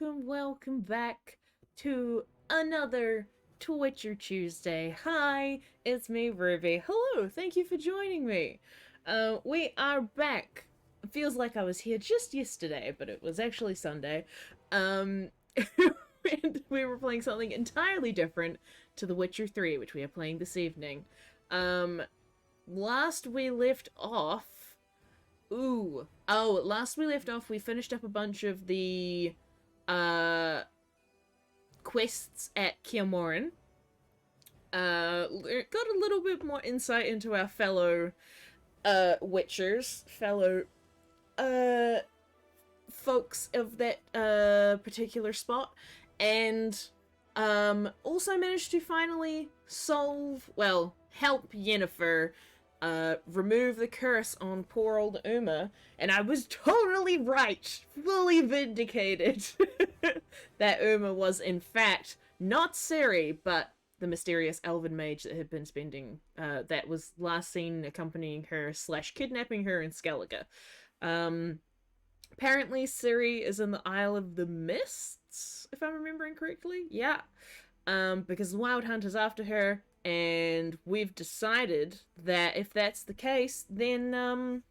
welcome back to another Twitcher Tuesday. Hi, it's me, Ruby. Hello, thank you for joining me. We are back. It feels like I was here just yesterday, but it was actually Sunday. Um, and we were playing something entirely different to The Witcher 3, which we are playing this evening. Um, last we left off, last we left off, we finished up a bunch of the quests at Kiamorin. Got a little bit more insight into our fellow witchers, fellow uh folks of that particular spot, and also managed to finally help Yennefer remove the curse on poor old Uma, and I was totally right, fully vindicated, that Uma was in fact not Ciri, but the mysterious elven mage that had been that was last seen accompanying her / kidnapping her in Skellige. Apparently Ciri is in the Isle of the Mists, if I'm remembering correctly. Yeah. Because the Wild Hunt is after her, and we've decided that if that's the case, then, oh,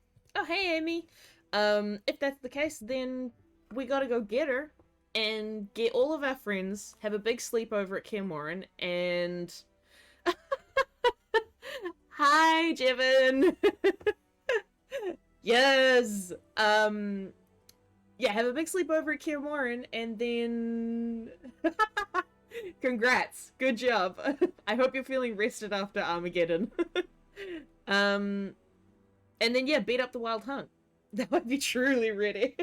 hey, Amy. If that's the case, then we gotta go get her, and get all of our friends, have a big sleepover at Kilmoran, and... Hi, Jevin! Yes! Yeah, have a big sleepover at Kilmoran, and then... Congrats. Good job. I hope you're feeling rested after Armageddon. And then, yeah, beat up the Wild Hunt. That would be truly ready.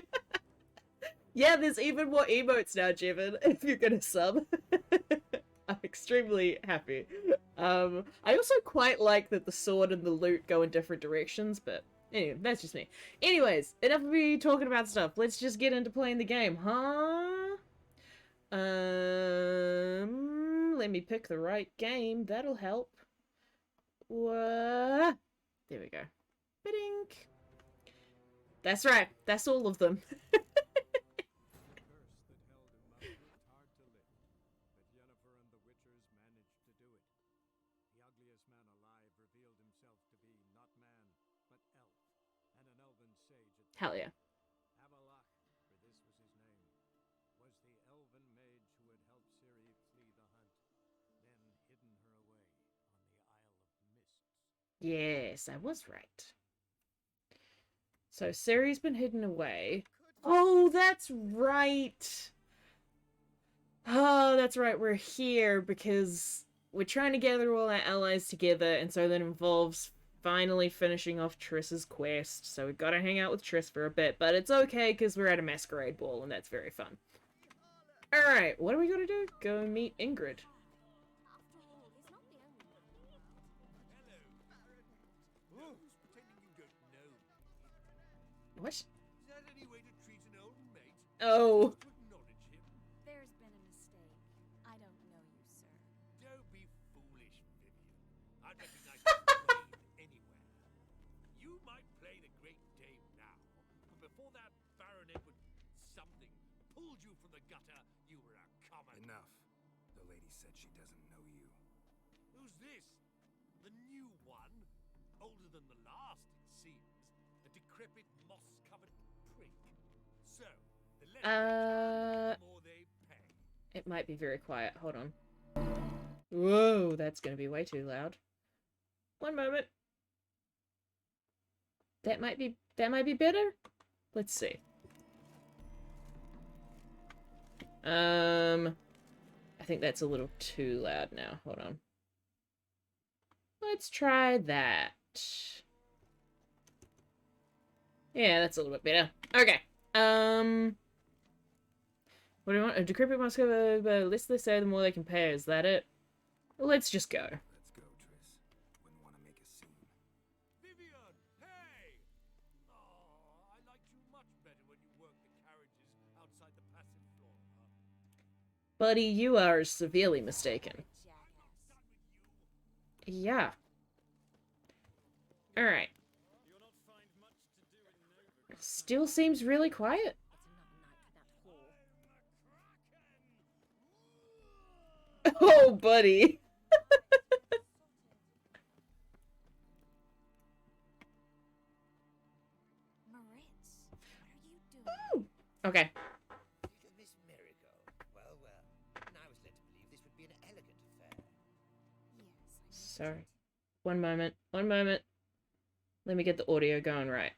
Yeah, there's even more emotes now, Jevin, if you're gonna sub. I'm extremely happy. I also quite like that the sword and the loot go in different directions, but anyway, that's just me. Anyways, enough of me talking about stuff. Let's just get into playing the game, huh? Let me pick the right game. That'll help. What? There we go. Ba-dink. That's right. That's all of them. Hell yeah. Avalach, for this was his name, was the elven mage who had helped Ciri flee the hunt, then hidden her away on the Isle of Mists. Yes, I was right. So Ciri's been hidden away. Oh, that's right. Oh, that's right. We're here because we're trying to gather all our allies together, and so that involves finally finishing off Triss's quest. So we've got to hang out with Triss for a bit, but it's okay because we're at a masquerade ball, and that's very fun. Alright, what are we gonna do? Go meet Ingrid. Hello, who's pretending you don't know me? What? Is that any way to treat an old mate? Oh. To acknowledge him? There's been a mistake. I don't know you, sir. Don't be foolish, Vivian. I'd recognize your blade anywhere. You might play the great dame now, but before that Baron Edward something pulled you from the gutter, you were a common. Enough. The lady said she doesn't know you. Who's this? The new one? Older than the last, it seems. A decrepit, moss-covered prig. So, the less the more they pay. It might be very quiet. Hold on. Whoa, that's gonna be way too loud. One moment. That might be better? Let's see. I think that's a little too loud now. Hold on. Let's try that. Yeah, that's a little bit better. Okay. What do you want? A decrepit must have the less they say, the more they can pay. Is that it? Let's just go. Let's go, Triss. Wouldn't want to make a scene. Vivian, hey! Oh, I liked you much better when you worked the carriages outside the passive floor. Buddy, you are severely mistaken. Jackass. Yeah. Alright. Still seems really quiet. It's another night for that whore. Oh, buddy. Moritz, what are you doing? Okay. Miss Marigold. Well, well. And I was led to believe this would be an elegant affair. Yes, Sorry. One moment. One moment. Let me get the audio going right.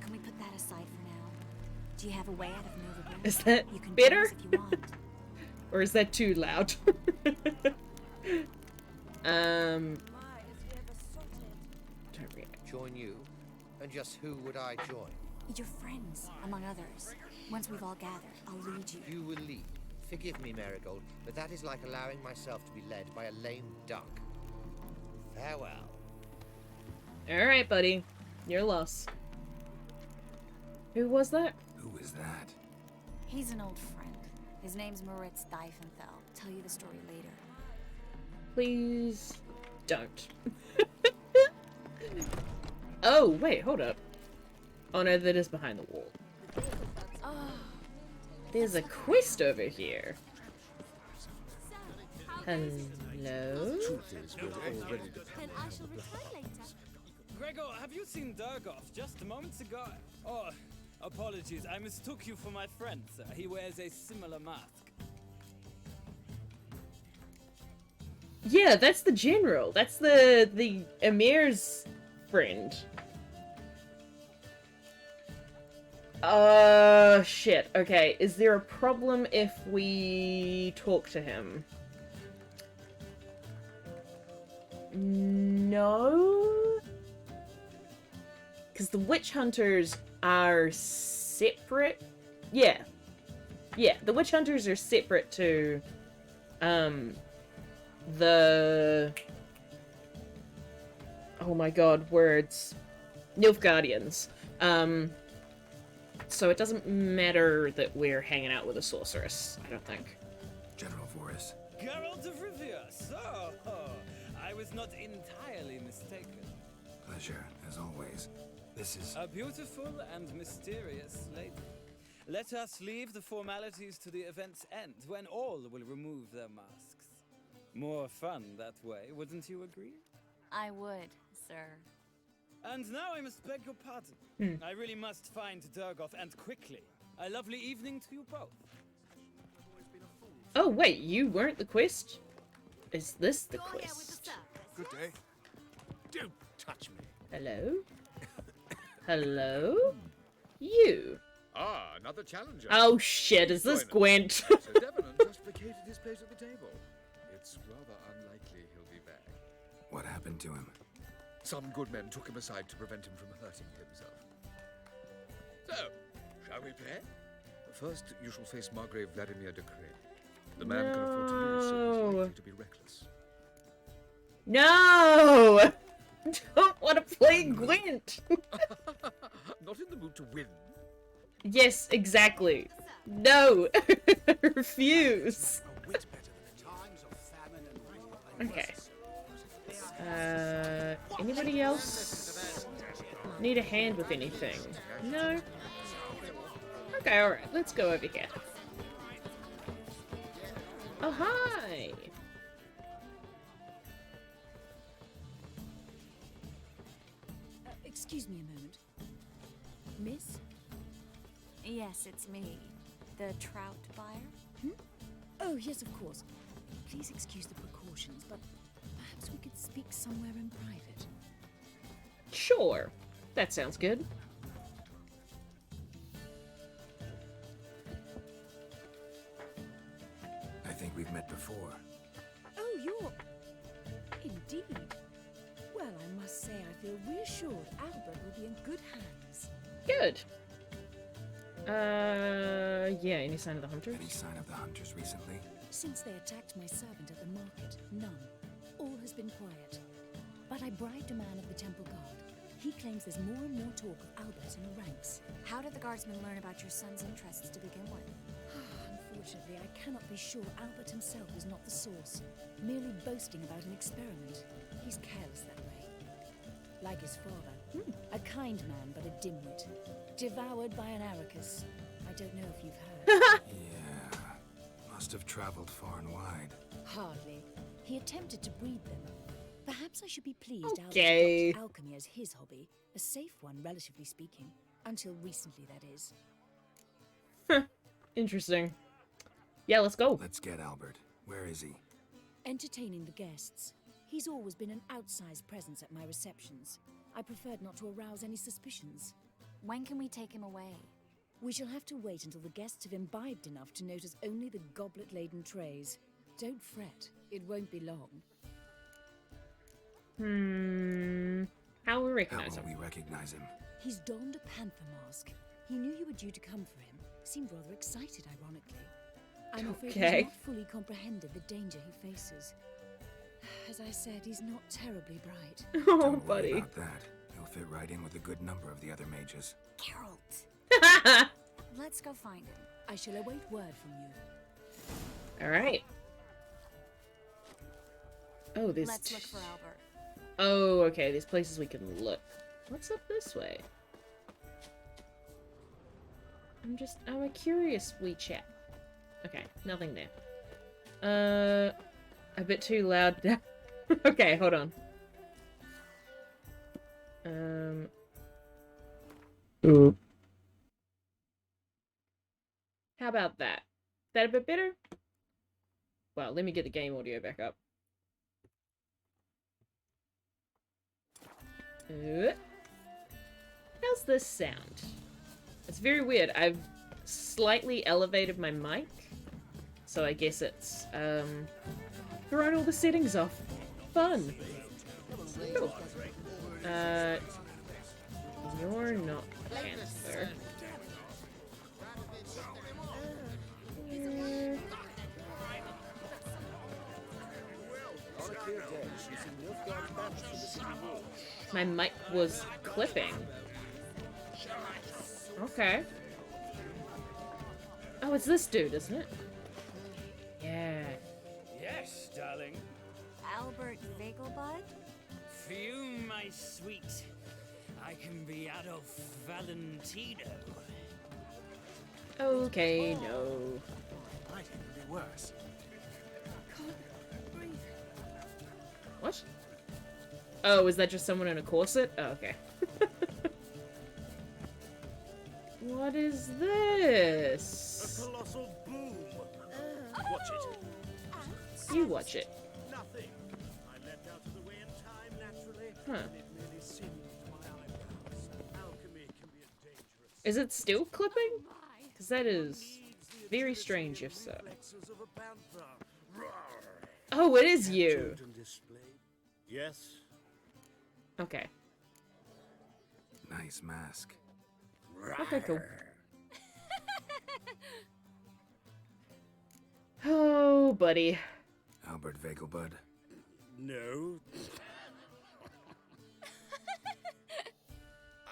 Can we put that aside for now? Do you have a way out of Nova? Is that You can better? dance if you want. Or is that too loud? Don't react. Join you? And just who would I join? Your friends, among others. Once we've all gathered, I'll lead you. You will lead. Forgive me, Marigold, but that is like allowing myself to be led by a lame duck. Farewell. Alright, buddy. Your loss. Who was that? Who is that? He's an old friend. His name's Moritz Diefenthal. Tell you the story later. Please don't. Oh, wait, hold up. Oh no, that is behind the wall. Oh, There's a quest over here. Hello? then I shall return later. Gregor, have you seen Durgoff just moments ago? Oh, apologies, I mistook you for my friend, sir. He wears a similar mask. Yeah, that's the general. That's the Emir's friend. Shit. Okay, is there a problem if we talk to him? No? Because the witch hunters are separate? Yeah. Yeah, the witch hunters are separate to, the... Oh my god, words. Nilfgaardians. So it doesn't matter that we're hanging out with a sorceress, I don't think. General Voris. Geralt of Rivia, so I was not entirely mistaken. Pleasure, as always. This is... A beautiful and mysterious lady. Let us leave the formalities to the event's end, when all will remove their masks. More fun that way, wouldn't you agree? I would, sir. And now I must beg your pardon. I really must find Durgoff, and quickly. A lovely evening to you both. Oh wait, you weren't the quest? Is this the quest? Good day. Don't touch me. Hello? Hello? You? Ah, another challenger. Oh shit, is this Gwent? Sir Devenant just vacated his place at the table. It's rather unlikely he'll be back. What happened to him? Some good men took him aside to prevent him from hurting himself. So, shall we play? First, you shall face Margrave Vladimir de Cray. The man can afford to lose, so he's No. likely to be reckless. No! Don't want to play Gwent! Not in the mood to win. Yes, exactly. No! Refuse! Okay. Anybody else need a hand with anything? No? Okay, alright, let's go over here. Oh, hi! Excuse me a moment. Miss? Yes, it's me. The trout buyer? Oh, yes, of course. Please excuse the precautions, but perhaps we could speak somewhere in private. Sure. That sounds good. I think we've met before. Oh, you're... Indeed. Well, I must say I feel reassured Albert will be in good hands. Good. Yeah, any sign of the hunters? Any sign of the hunters recently? Since they attacked my servant at the market, none. All has been quiet. But I bribed a man of the Temple Guard. He claims there's more and more talk of Albert in the ranks. How did the guardsmen learn about your son's interests to begin with? Unfortunately, I cannot be sure Albert himself is not the source, merely boasting about an experiment. He's careless that way. Like his father. A kind man, but a dimwit. Devoured by an Arrakis. I don't know if you've heard. Yeah. Must have traveled far and wide. Hardly. He attempted to breed them. Perhaps I should be pleased Okay. Albert adopted alchemy as his hobby. A safe one, relatively speaking. Until recently, that is. Interesting. Yeah, let's go. Let's get Albert. Where is he? Entertaining the guests. He's always been an outsized presence at my receptions. I preferred not to arouse any suspicions. When can we take him away? We shall have to wait until the guests have imbibed enough to notice only the goblet-laden trays. Don't fret, it won't be long. How will we How recognize will him? we recognize him? He's donned a panther mask. He knew you were due to come for him. Seemed rather excited, ironically. I'm afraid Okay. he's not fully comprehended the danger he faces. As I said, he's not terribly bright. Oh, Don't worry buddy. about that. He'll fit right in with a good number of the other mages. Geralt! Let's go find him. I shall await word from you. All right. Oh, there's. Let's look for Albert. Oh, okay. There's places we can look. What's up this way? I'm a curious wee chap. Okay, nothing there. A bit too loud. Okay, hold on. How about that? That a bit better? Well, let me get the game audio back up. How's this sound? It's very weird. I've slightly elevated my mic, so I guess it's thrown all the settings off. Fun. Cool. You're not Panther. My mic was clipping. Okay. Oh, it's this dude, isn't it? Yeah. Yes, darling. Albert Vegelbud? For you, my sweet, I can be Adolf Valentino. Okay, no. Might even be worse. What? Oh, is that just someone in a corset? Oh, okay. What is this? Colossal boom. Watch it. You watch it. Nothing. I leapt out of the way in time naturally. Huh. And it merely singed my eyebrows. Alchemy can be a dangerous. Is it still clipping? Because that is very strange if so. Reflexes of a panther. Roar. Oh, it is you. Captured and displayed. Yes. Okay. Nice mask. Okay, cool. Oh, buddy. Albert Vegelbud. No.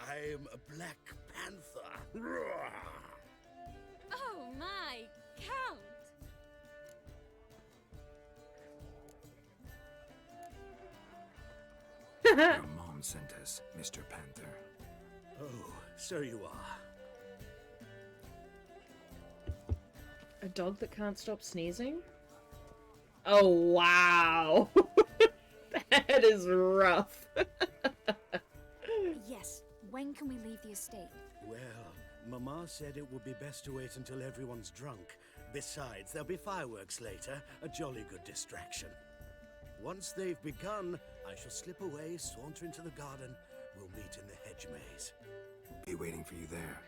I'm a Black Panther. Roar. Oh my, Count! Your mom sent us, Mr. Panther. Oh, so you are. A dog that can't stop sneezing? Oh, wow. That is rough. Yes, when can we leave the estate? Well, Mama said it would be best to wait until everyone's drunk. Besides, there'll be fireworks later, a jolly good distraction. Once they've begun, I shall slip away, saunter into the garden. We'll meet in the hedge maze. Be waiting for you there.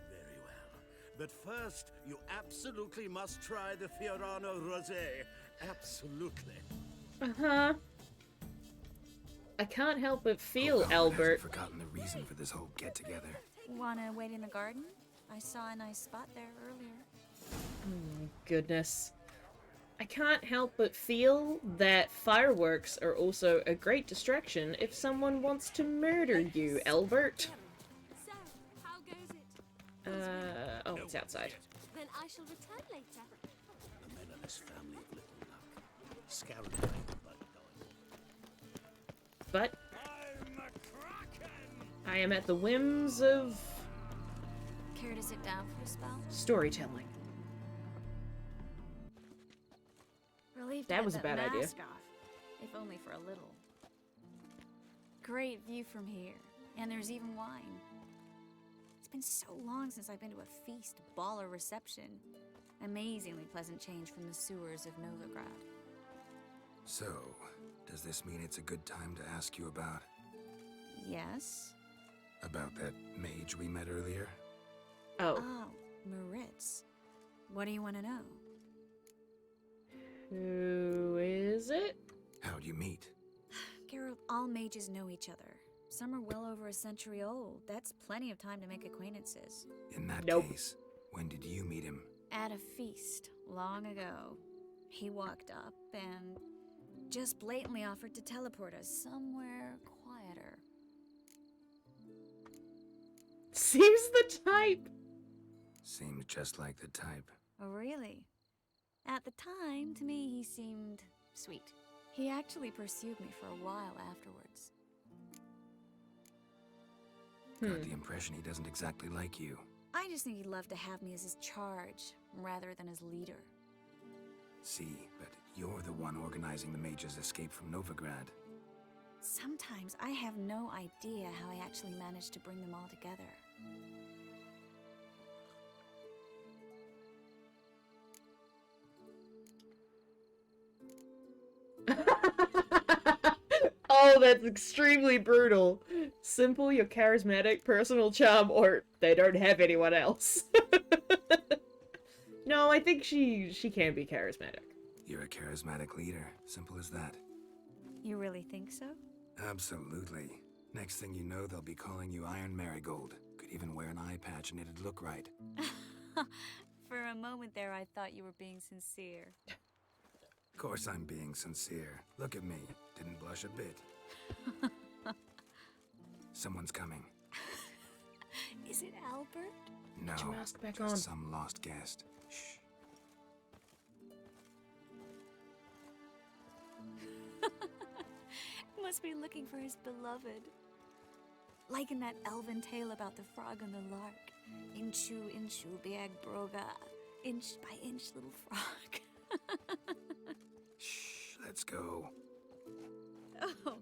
Very well. But first, you absolutely must try the Fiorano Rosé. Absolutely. Uh-huh. I can't help but feel, Hope Albert Albert. hasn't forgotten the reason for this whole get-together. Wanna wait in the garden? I saw a nice spot there earlier. Goodness. I can't help but feel that fireworks are also a great distraction if someone wants to murder you, Albert. So, how goes it? Oh, it's outside. Then I shall return later. The men of this family of little luck. Scarab away the blood going. But I'm a kraken! I am at the whims of Care to sit down for a spell? storytelling. relieved That to get was a bad idea. mask off, if only for a little. Great view from here, and there's even wine. It's been so long since I've been to a feast, ball, or reception. Amazingly pleasant change from the sewers of Novigrad. So, does this mean it's a good time to ask you about Yes? that mage we met earlier? Oh. Oh, Maritz. What do you want to know? Who is it? How'd you meet? Geralt, all mages know each other. Some are well over a century old. That's plenty of time to make acquaintances. In that Nope. case, when did you meet him? At a feast, long ago. He walked up and just blatantly offered to teleport us somewhere quieter. Seems the type. Seems just like the type. Oh, really? At the time, to me, he seemed sweet. He actually pursued me for a while afterwards. Got the impression he doesn't exactly like you. I just think he'd love to have me as his charge, rather than his leader. See, but you're the one organizing the mage's escape from Novigrad. Sometimes I have no idea how I actually managed to bring them all together. Oh, that's extremely brutal. Simple, you're charismatic, personal charm, or they don't have anyone else. No, I think she can be charismatic. You're a charismatic leader. Simple as that. You really think so? Absolutely. Next thing you know, they'll be calling you Iron Marigold. Could even wear an eye patch and it'd look right. For a moment there, I thought you were being sincere. Of course I'm being sincere. Look at me. Didn't blush a bit. Someone's coming. Is it Albert? No, Put your mask back just on. some lost guest. Shh. Must be looking for his beloved. Like in that elven tale about the frog and the lark. Inchu, inchu, biag broga. Inch by inch, little frog. Shh, let's go. Oh.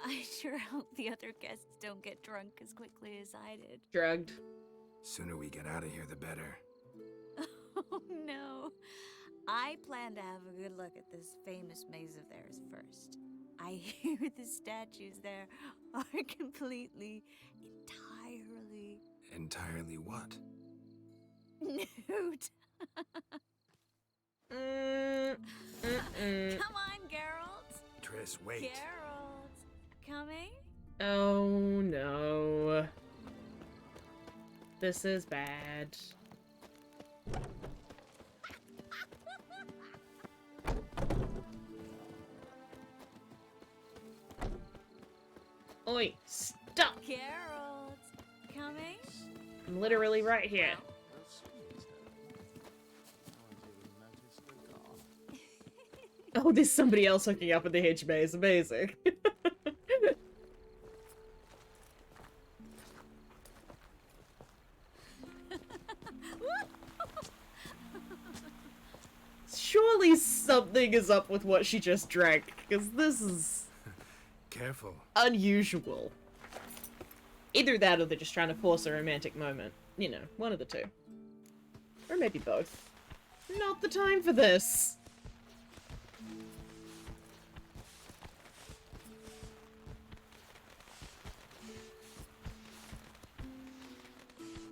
I sure hope the other guests don't get drunk as quickly as I did. Drugged. Sooner we get out of here, the better. Oh no. I plan to have a good look at this famous maze of theirs first. I hear the statues there are completely, Entirely what? nude. Come on, Geralt. Triss, wait. Geralt. Coming? Oh no. This is bad. Oi, stop! Geralt. Coming? I'm literally right here. Oh, there's somebody else hooking up in the H maze. Amazing. Surely something is up with what she just drank, because this is Careful. unusual. Either that or they're just trying to force a romantic moment. You know, one of the two. Or maybe both. Not the time for this.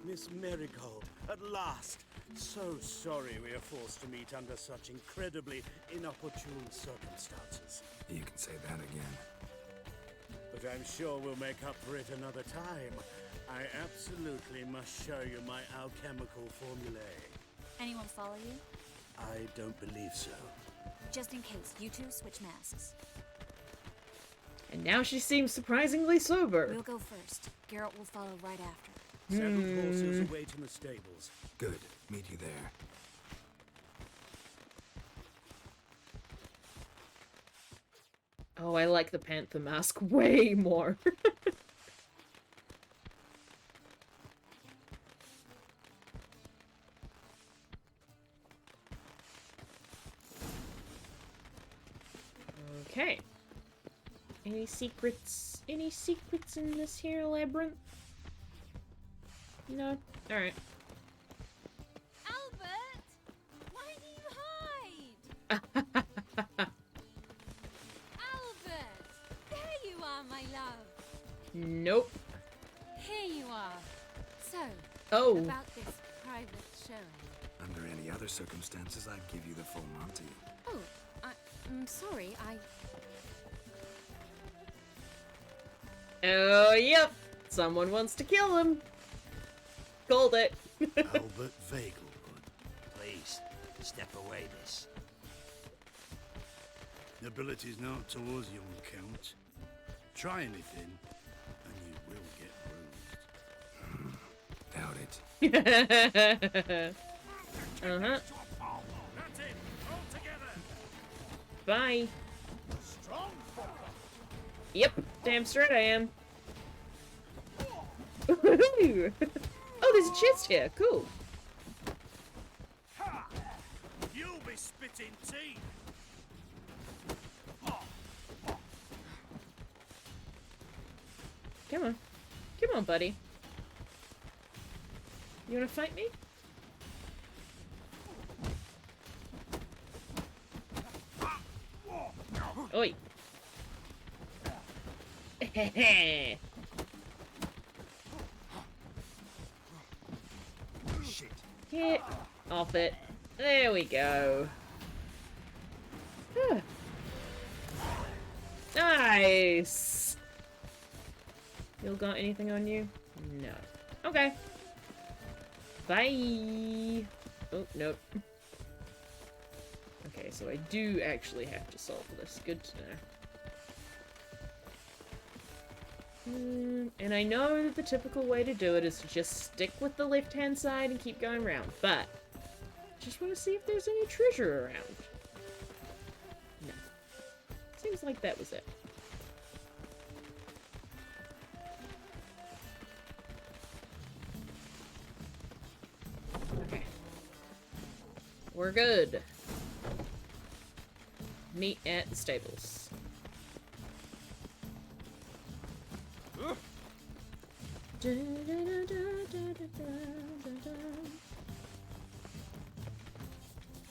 Miss Marigold, at last! So sorry we are forced to meet under such incredibly inopportune circumstances. You can say that again. But I'm sure we'll make up for it another time. I absolutely must show you my alchemical formulae. Anyone follow you? I don't believe so. Just in case, you two switch masks. And now she seems surprisingly sober. We'll go first. Geralt will follow right after. Several horses await in the stables. Good. Meet you there. Oh, I like the panther mask way more. Okay. Any secrets? Any secrets in this here labyrinth? No? Alright. Albert! Why do you hide? Albert! There you are, my love. Nope. Here you are. So, Oh. about this private showing. Under any other circumstances, I'd give you the full Monty. Oh, I'm sorry, Oh, yep. Someone wants to kill him. Called it. Albert Vegelwood. Please, step away, miss. Nobility's not towards young Count. Try anything, and you will get bruised. Doubt it. Uh-huh. That's it! All together! Bye. Strong fucker! Yep. Damn straight I am. Oh, there's a chest here. Cool. Ha! You'll be spitting teeth! Come on. Come on, buddy. You wanna fight me? Oi. Shit! Get off it. There we go. Nice. You got anything on you? No. Okay. Bye. Oh, nope. Okay, so I do actually have to solve this. Good to know. And I know that the typical way to do it is to just stick with the left-hand side and keep going around, but just want to see if there's any treasure around. No. Seems like that was it. Okay. We're good. Meet at the stables.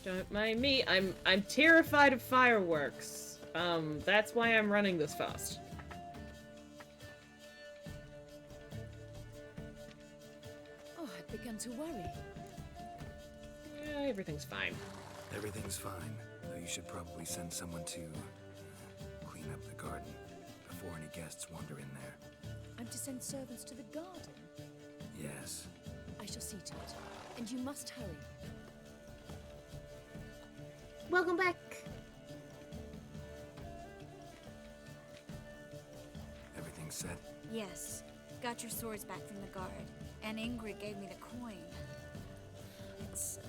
Don't mind me. I'm terrified of fireworks. That's why I'm running this fast. Oh, I'd begun to worry. Yeah, everything's fine. Everything's fine, though you should probably send someone to clean up the garden before any guests wander in there. I'm to send servants to the garden. Yes. I shall see to it. And you must hurry. Welcome back. Everything's set? Yes. Got your swords back from the guard. And Ingrid gave me the coin. It's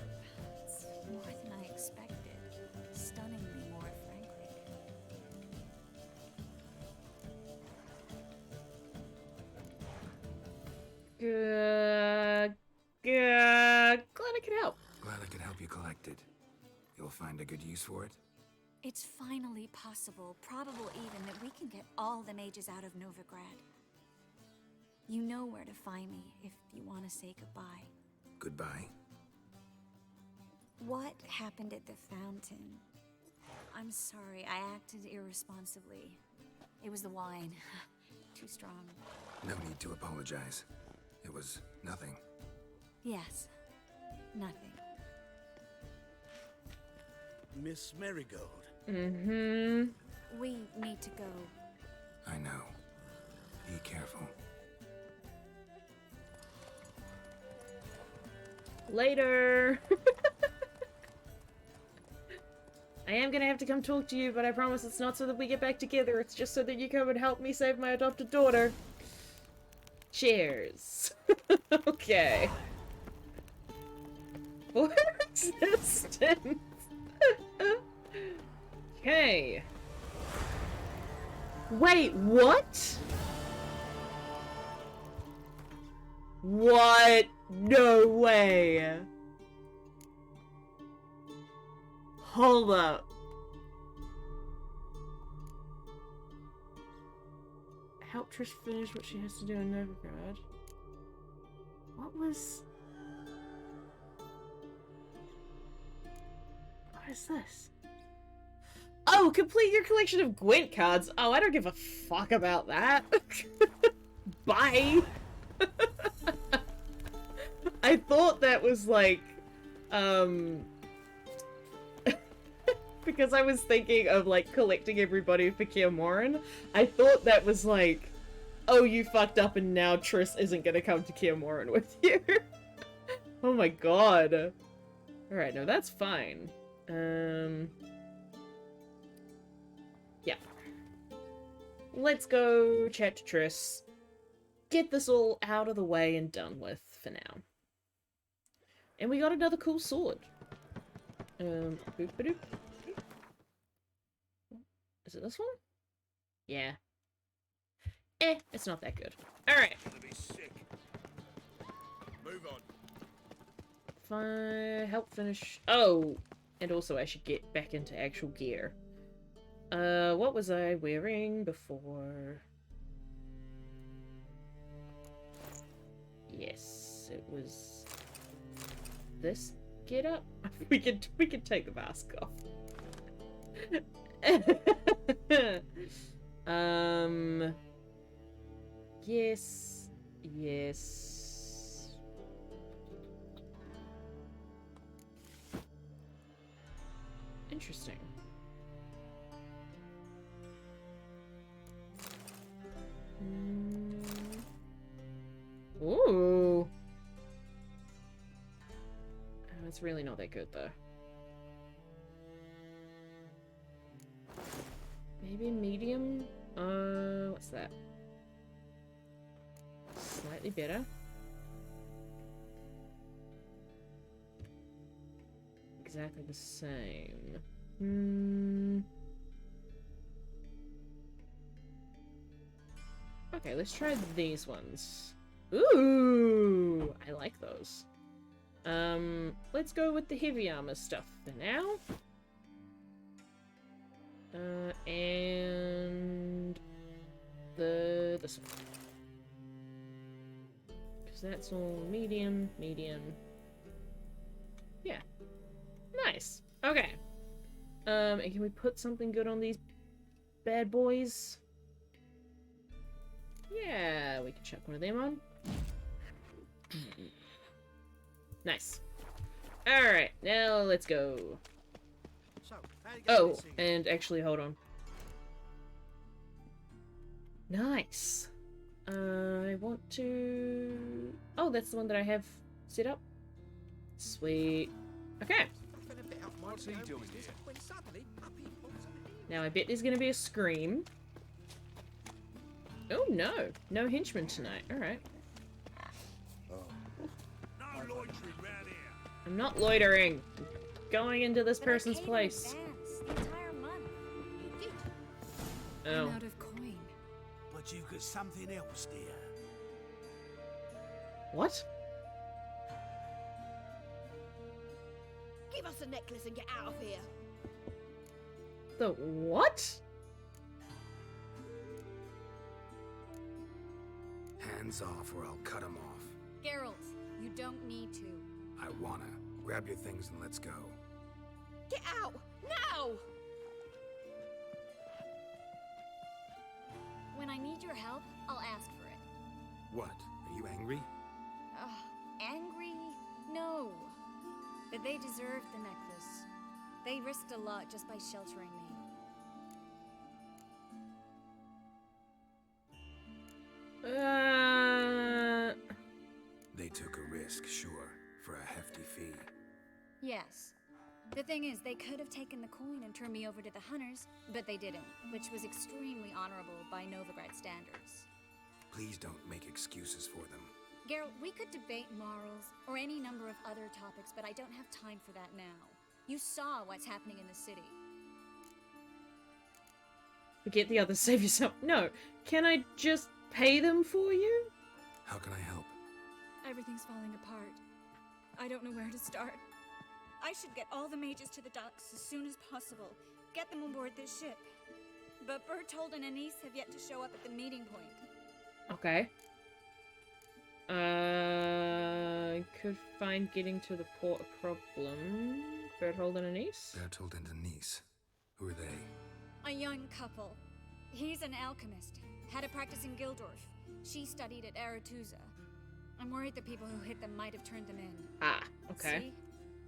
more than I expected. Stunningly more, frankly. Glad I could help. Glad I could help you collect it. You'll find a good use for it? It's finally possible, probable even, that we can get all the mages out of Novigrad. You know where to find me if you want to say goodbye. Goodbye. What happened at the fountain? I'm sorry, I acted irresponsibly. It was the wine. Too strong. No need to apologize. It was nothing. Yes. Nothing. Miss Marigold. Mm-hmm. We need to go. I know. Be careful. Later. I am gonna have to come talk to you, but I promise it's not so that we get back together. It's just so that you come and help me save my adopted daughter. Cheers. Okay. For existence. Okay. Wait, what? What? No way. Hold up. Help Trish finish what she has to do in Novigrad. What was... What is this? Oh, complete your collection of Gwent cards. Oh, I don't give a fuck about that. Bye. I thought that was like, because I was thinking of like collecting everybody for Kaer Morhen. I thought that was like, oh, you fucked up and now Triss isn't gonna come to Kaer Morhen with you. Oh my god. Alright, no, that's fine. Yeah. Let's go chat to Triss. Get this all out of the way and done with for now. And we got another cool sword. Boop-a-doop. Is it this one? Yeah. It's not that good. Alright. Move on. Help finish. Oh! And also I should get back into actual gear. What was I wearing before? Yes, it was this get up. We could take the mask off. Yes. Yes. Interesting. Ooh. Oh, it's really not that good though. Maybe medium? What's that? Slightly better. Exactly the same. Okay, let's try these ones. Ooh, I like those. Let's go with the heavy armor stuff for now. And this one. Because that's all medium. Yeah. Nice. Okay. And can we put something good on these bad boys? Yeah, we can chuck one of them on. Nice. Alright, now let's go. So, Oh, and actually, hold on. Nice. I want to... Oh, that's the one that I have set up. Sweet. Okay. What's he doing here? Now I bet there's gonna be a scream. Oh no, no henchmen tonight. Alright. No loitering round here. I'm not loitering. I'm going into this But I person's paid in place. advance the entire month. You did. Oh. I'm out of coin. But you've got something else, dear. What? Give us a necklace and get out of here. The what? Hands off or I'll cut them off. Geralt, you don't need to. I wanna. Grab your things and let's go. Get out! Now! When I need your help, I'll ask for it. What? Are you angry? Angry? No. But they deserved the necklace. They risked a lot just by sheltering me. They took a risk, sure, for a hefty fee. Yes. The thing is, they could have taken the coin and turned me over to the hunters, but they didn't, which was extremely honorable by Novigrad standards. Please don't make excuses for them. Geralt, we could debate morals or any number of other topics, but I don't have time for that now. You saw what's happening in the city. Forget the others, save yourself. No. Can I just pay them for you? How can I help? Everything's falling apart. I don't know where to start. I should get all the mages to the docks as soon as possible. Get them aboard this ship. But Bertold and Anise have yet to show up at the meeting point. Okay. Could find getting to the port a problem. Berthold and Anise? Bertold and Denise. Who are they? A young couple. He's an alchemist. Had a practice in Gildorf. She studied at Aretusa. I'm worried the people who hit them might have turned them in. Ah, okay. See?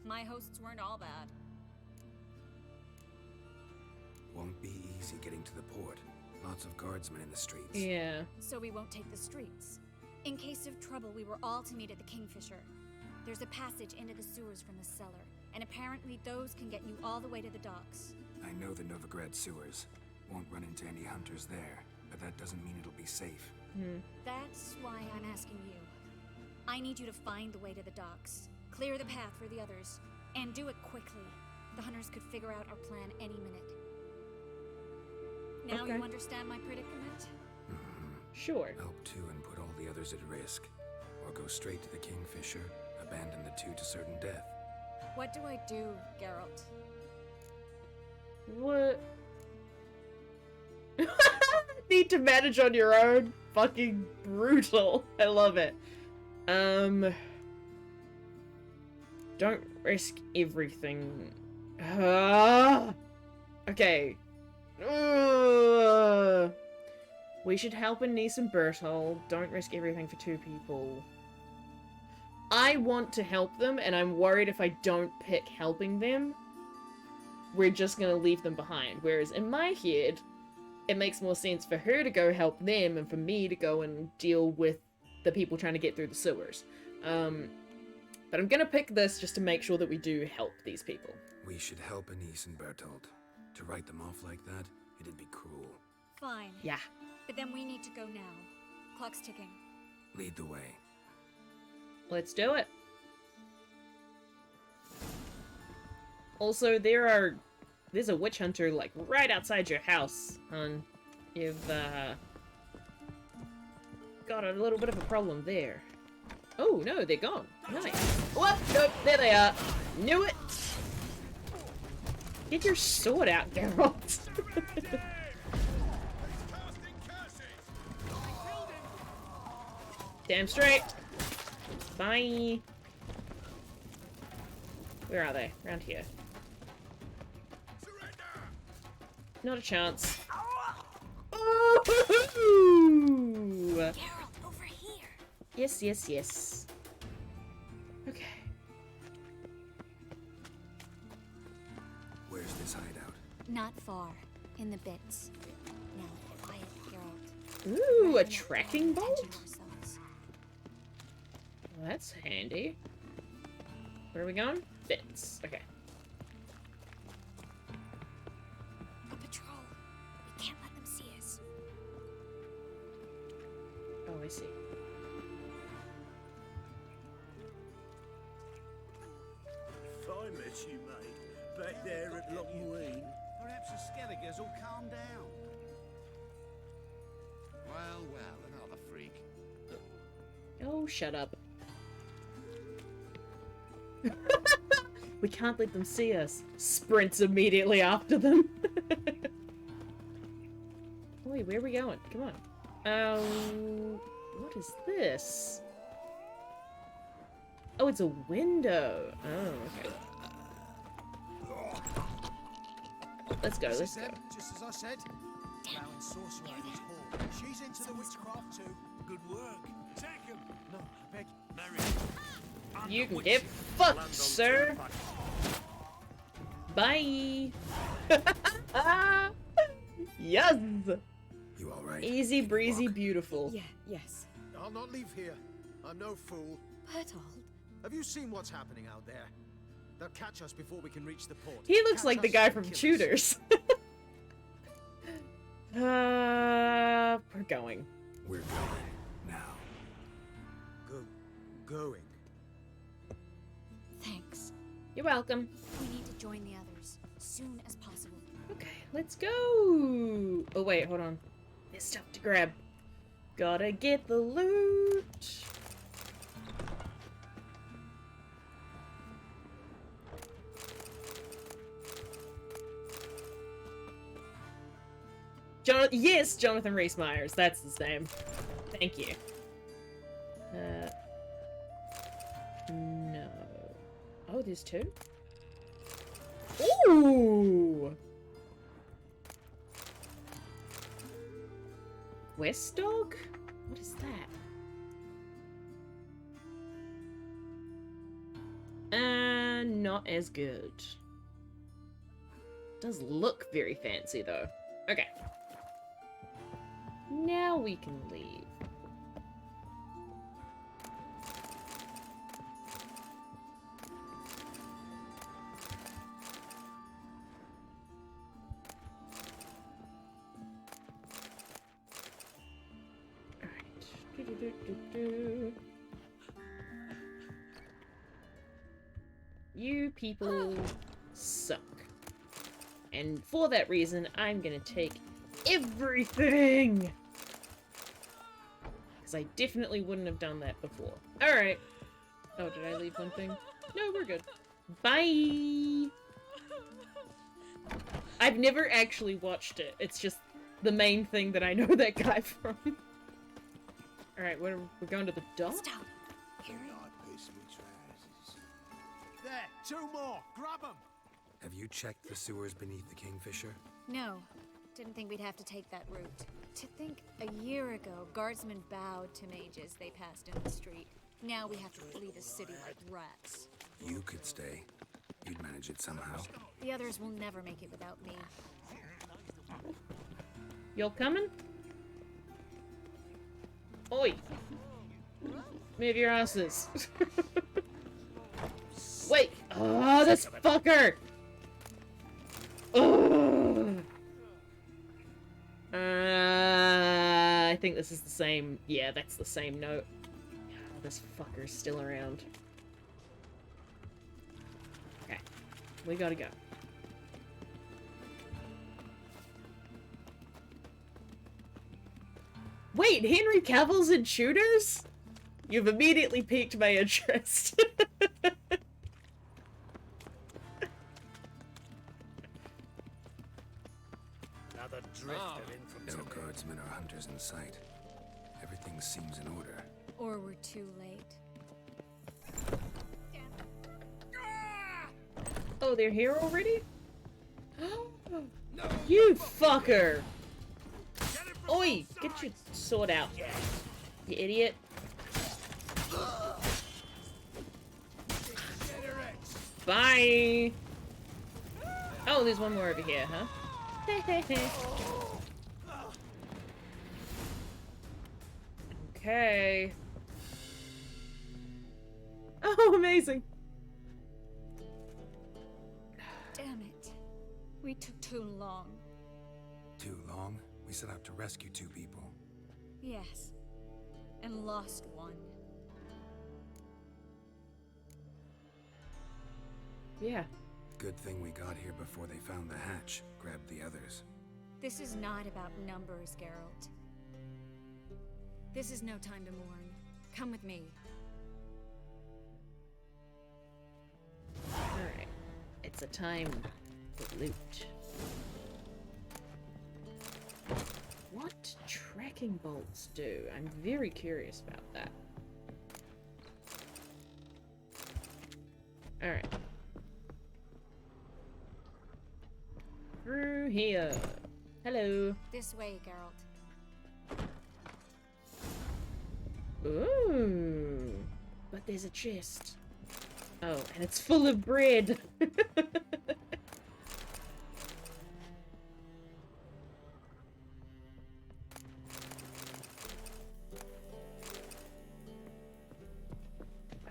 My hosts weren't all bad. Won't be easy getting to the port. Lots of guardsmen in the streets. Yeah. So we won't take the streets. In case of trouble, we were all to meet at the Kingfisher. There's a passage into the sewers from the cellar, and apparently those can get you all the way to the docks. I know the Novigrad sewers. Won't run into any hunters there, but that doesn't mean it'll be safe. That's why I'm asking you. I need you to find the way to the docks, clear the path for the others, and do it quickly. The hunters could figure out our plan any minute. Now Okay. you understand my predicament? Sure. Help too and put all the others at risk. Or go straight to the Kingfisher, abandon the two to certain death. What do I do, Geralt? What? Need to manage on your own? Fucking brutal. I love it. Don't risk everything. Okay. We should help Anise and Berthold. Don't risk everything for two people. I want to help them, and I'm worried if I don't pick helping them, we're just gonna leave them behind. Whereas in my head, it makes more sense for her to go help them and for me to go and deal with the people trying to get through the sewers. But I'm gonna pick this just to make sure that we do help these people. We should help Anise and Bertold. To write them off like that, it'd be cruel. Fine. Yeah. But then we need to go now. Clock's ticking. Lead the way. Let's do it. Also, there's a witch hunter, like, right outside your house, hon. You've, got a little bit of a problem there. Oh, no, they're gone. Nice. Whoop, nope, there they are. Knew it! Get your sword out, Geralt. Damn straight. Bye. Where are they? Around here. Not a chance. Ooh. Geralt, over here. Yes, yes, yes. Okay. Where's this hideout? Not far. In the bits. Now, quiet, Geralt. Ooh, a Rather than tracking attention bolt? to ourselves. Well, that's handy. Where are we going? Bits. Okay. A patrol. We can't let them see us. Oh, I see. If I met you, mate, back there at Lochmuine, perhaps the Skelligers will calm down. Well, well, another freak. Oh, shut up. We can't let them see us. Sprints immediately after them. Wait, where are we going? Come on. What is this? Oh, it's a window. Oh, okay. Let's go, let's go. Just as I said. Round sorcerer at his hall. She's into the witchcraft too. Good work. Take him. No, I beg. Marry. You can get fucked, sir. Bye. Yes. You alright? Easy breezy, beautiful. Yeah, yes. I'll not leave here. I'm no fool. Bertold. Have you seen what's happening out there? They'll catch us before we can reach the port. He looks Catch like the us guy and from kill us. Tudors. We're going. We're going. Now. Going. Thanks. You're welcome. We need to join the others. Soon as possible. Okay, let's go. Oh, wait, hold on. There's stuff to grab. Gotta get the loot. Yes, Jonathan Rhys-Meyers. That's his name. Thank you. No. Oh, there's two? Ooh! West Dog? What is that? Not as good. Does look very fancy though. Okay. Now we can leave. Alright. You people suck. And for that reason, I'm gonna take everything! Because I definitely wouldn't have done that before. Alright. Oh, did I leave one thing? No, we're good. Bye! I've never actually watched it. It's just the main thing that I know that guy from. Alright, we're going to the dock? Stop. Here. There, two more. Grab them. Have you checked the sewers beneath the Kingfisher? No. Didn't think we'd have to take that route. To think a year ago, guardsmen bowed to mages they passed in the street. Now we have to flee the city like rats. You could stay. You'd manage it somehow. The others will never make it without me. Y'all coming? Oi! Move your asses. Wait! Oh, this fucker! Ugh. I think this is the same. Yeah, that's the same note. This fucker's still around. Okay. We gotta go. Wait, Henry Cavill's in Shooters? You've immediately piqued my interest. Another drifter in from No guardsmen or hunters in sight. Everything seems in order. Or we're too late. Oh, they're here already? You fucker! Oi! Get your sword out, you idiot. Bye! Oh, there's one more over here, huh? Okay. Oh, amazing! Damn it. We took too long. Too long? We set out to rescue two people. Yes. And lost one. Yeah. Good thing we got here before they found the hatch. Grabbed the others. This is not about numbers, Geralt. This is no time to mourn. Come with me. Alright. It's a time for loot. What tracking bolts do? I'm very curious about that. Alright. Through here. Hello. This way, Geralt. Ooh. But there's a chest. Oh, and it's full of bread.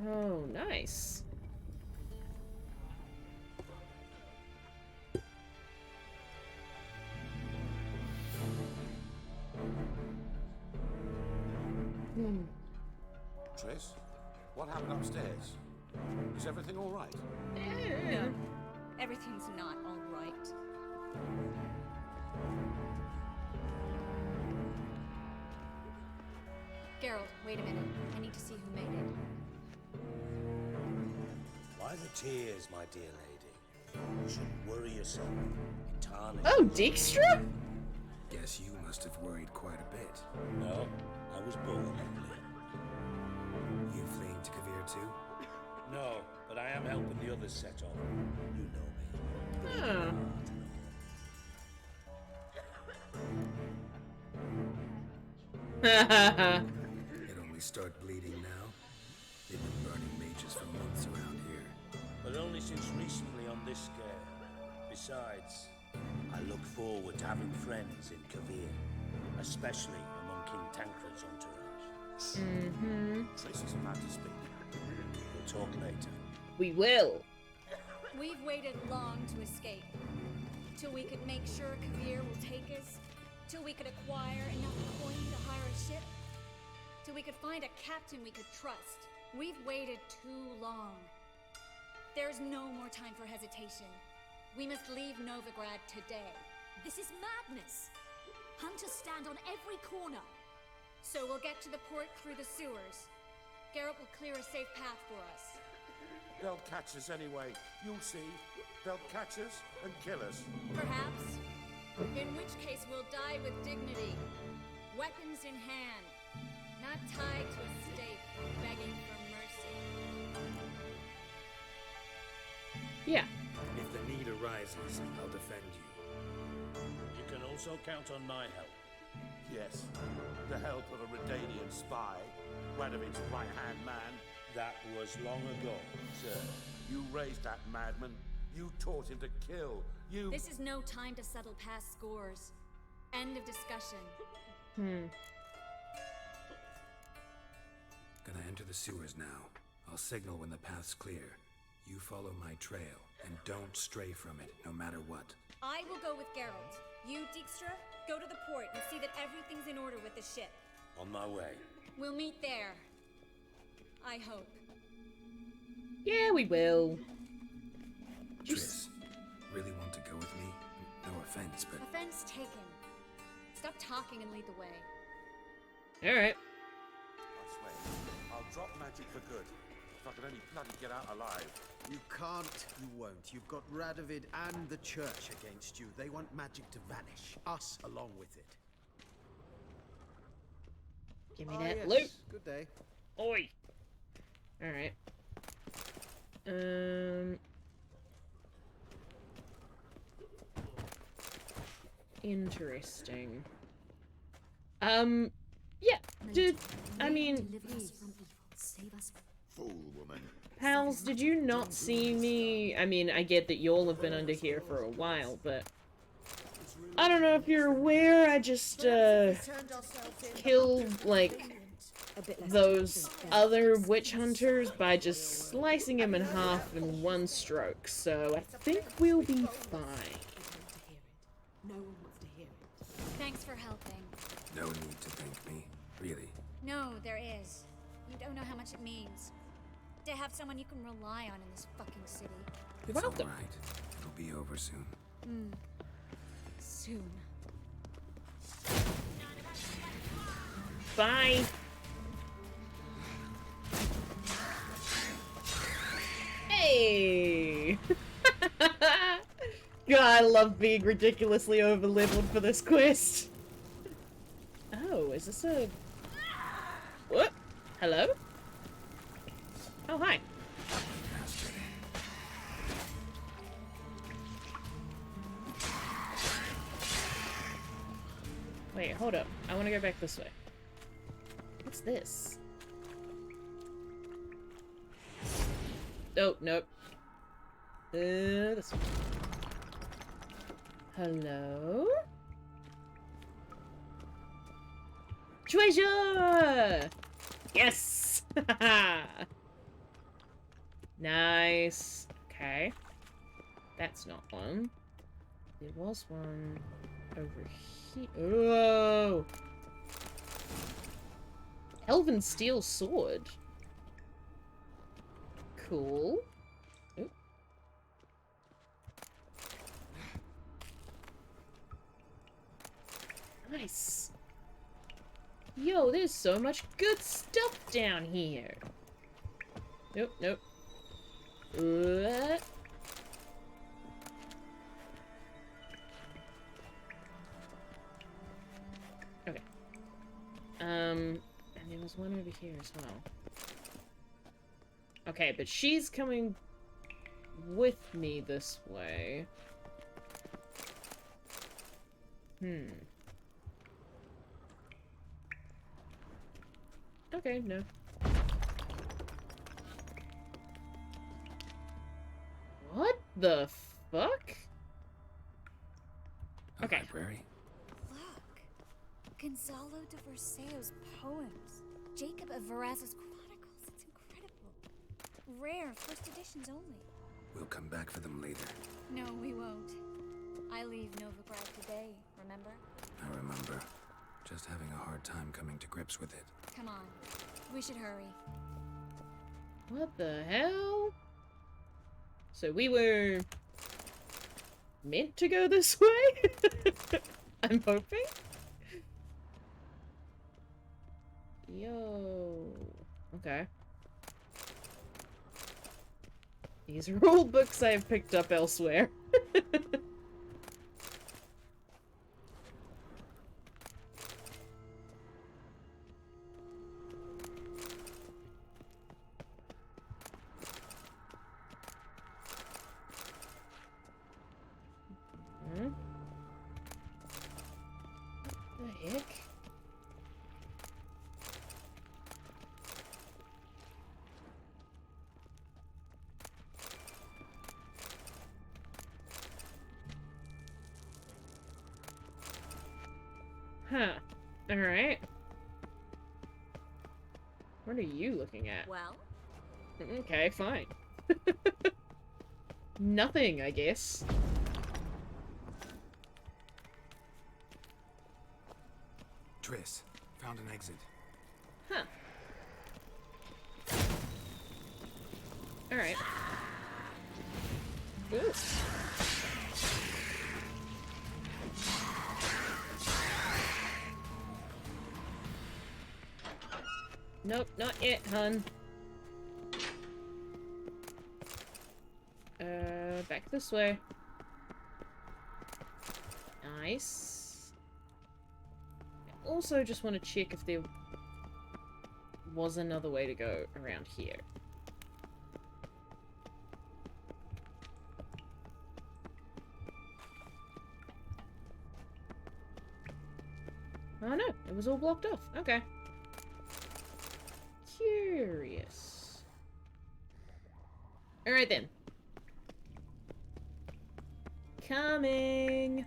Oh, nice. Triss, what happened upstairs? Is everything all right? No. Everything's not all right. Geralt, wait a minute. I need to see who made it. Why the tears, my dear lady? You shouldn't worry yourself. It tarnishes. Oh, Dijkstra? Guess you must have worried quite a bit. No, I was born in Lee. You fleeing to Kavir too? No, but I am helping the others set off. You know me. Oh. It only start bleeding now. They've been burning mages for months around here. But only since recently on this scale. Besides, I look forward to having friends in Kavir, especially among King Tancred's entourage. Mm-hmm. This is a matter to speak. We'll talk later. We will. We've waited long to escape. Till we could make sure Kavir will take us. Till we could acquire enough coin to hire a ship. Till we could find a captain we could trust. We've waited too long. There's no more time for hesitation. We must leave Novigrad today. This is madness. Hunters stand on every corner. So we'll get to the port through the sewers. Garrett will clear a safe path for us. They'll catch us anyway. You'll see. They'll catch us and kill us. Perhaps. In which case we'll die with dignity. Weapons in hand. Not tied to a stake, begging for mercy. Yeah. If the need arises, I'll defend you. You can also count on my help. Yes, the help of a Redanian spy, Radovid's right-hand man. That was long ago, sir. You raised that madman. You taught him to kill. You... This is no time to settle past scores. End of discussion. Gonna enter the sewers now. I'll signal when the path's clear. You follow my trail, and don't stray from it, no matter what. I will go with Geralt. You, Dijkstra, go to the port and see that everything's in order with the ship. On my way. We'll meet there. I hope. Yeah, we will. Triss, really want to go with me? No offense, but... Offense taken. Stop talking and lead the way. Alright. I swear, I'll drop magic for good. If I could only bloody get out alive. You can't, you won't. You've got Radovid and the church against you. They want magic to vanish. Us along with it. Give me Ah, that yes. loot. Good day. Oi. Alright. Interesting. Yeah, I mean, Fool woman. pals, did you not see me? I mean, I get that y'all have been under here for a while, but I don't know if you're aware, I just, killed, like, those other witch hunters by just slicing them in half in one stroke, so I think we'll be fine. No one wants to hear it. Thanks for helping. No need to thank me, really. No, there is. You don't know how much it means. To have someone you can rely on in this fucking city. You're It's welcome. alright. It'll be over soon. Soon. Bye! Hey! God, I love being ridiculously over-leveled for this quest. Oh, is this a... What? Hello? Oh, hi. Wait, hold up. I want to go back this way. What's this? Oh, nope. This one. Hello? Treasure! Yes! Nice. Okay. That's not one. There was one over here. Oh! Elven steel sword. Cool. Oop. Nice. Yo, there's so much good stuff down here. Nope, nope. What? Okay. there's one over here as well. Okay, but she's coming with me this way. Okay, no. What the fuck? Okay. Library? Look! Gonzalo de Verseo's poems. Jacob of Verraz's Chronicles. It's incredible. Rare, first editions only. We'll come back for them later. No, we won't. I leave Novigrad today, remember? I remember. Just having a hard time coming to grips with it. Come on. We should hurry. What the hell? So we were meant to go this way? I'm hoping? Yo. Okay. These are all books I've picked up elsewhere. What the heck? Huh. Alright. What are you looking at? Well? Okay, fine. Nothing, I guess. Triss, found an exit. Huh. Alright. Ooh. Nope, not yet, hun. Back this way. Nice. I also just want to check if there was another way to go around here. Oh no, it was all blocked off. Okay. Curious. Alright then. Coming!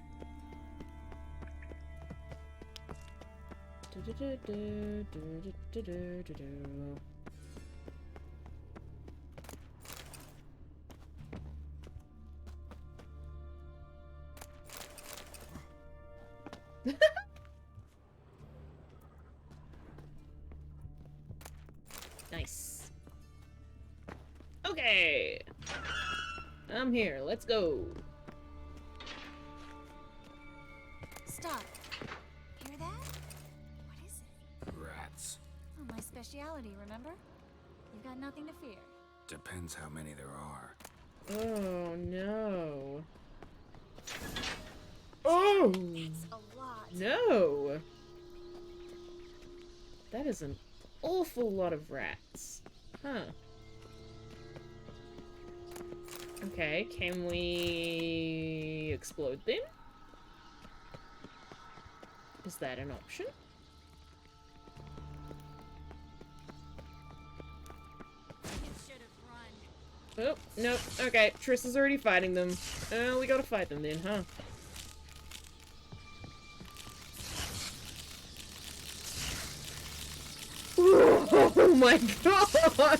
Nice. Okay. I'm here. Let's go. Stop. Hear that? What is it? Rats. Oh, my speciality, remember? You've got nothing to fear. Depends how many there are. Oh no. Oh! It's a lot. No! That is an awful lot of rats. Huh. Okay, can we explode them? Is that an option? Oh, nope. Okay, Triss is already fighting them. We gotta fight them then, huh? Oh my god!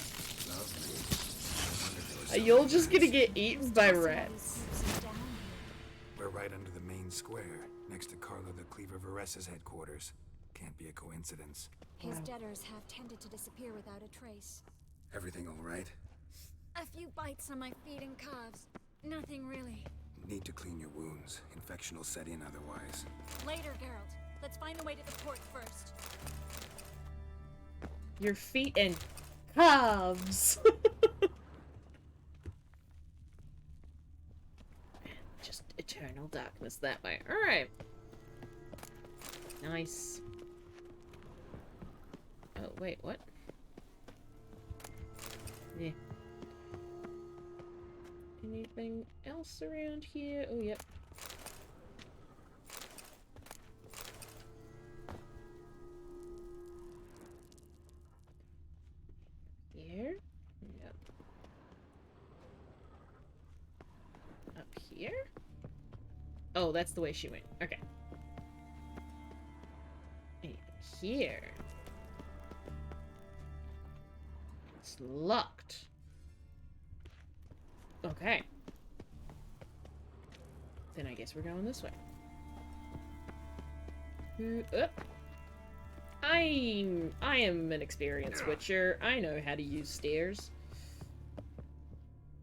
Are y'all just gonna get eaten by rats? We're right under the main square, next to Carlo the Cleaver Veressa's headquarters. Can't be a coincidence. His debtors have tended to disappear without a trace. Everything all right? A few bites on my feet and calves. Nothing really. Need to clean your wounds. Infection will set in otherwise. Later, Geralt. Let's find the way to the port first. Your feet and calves. Just eternal darkness that way. Alright. Nice. Oh, wait, what? Yeah. Anything else around here? Oh, yep. Here? Yep. Up here? Oh, that's the way she went. Okay. And here. It's locked. Okay. Then I guess we're going this way. I am an experienced witcher. I know how to use stairs.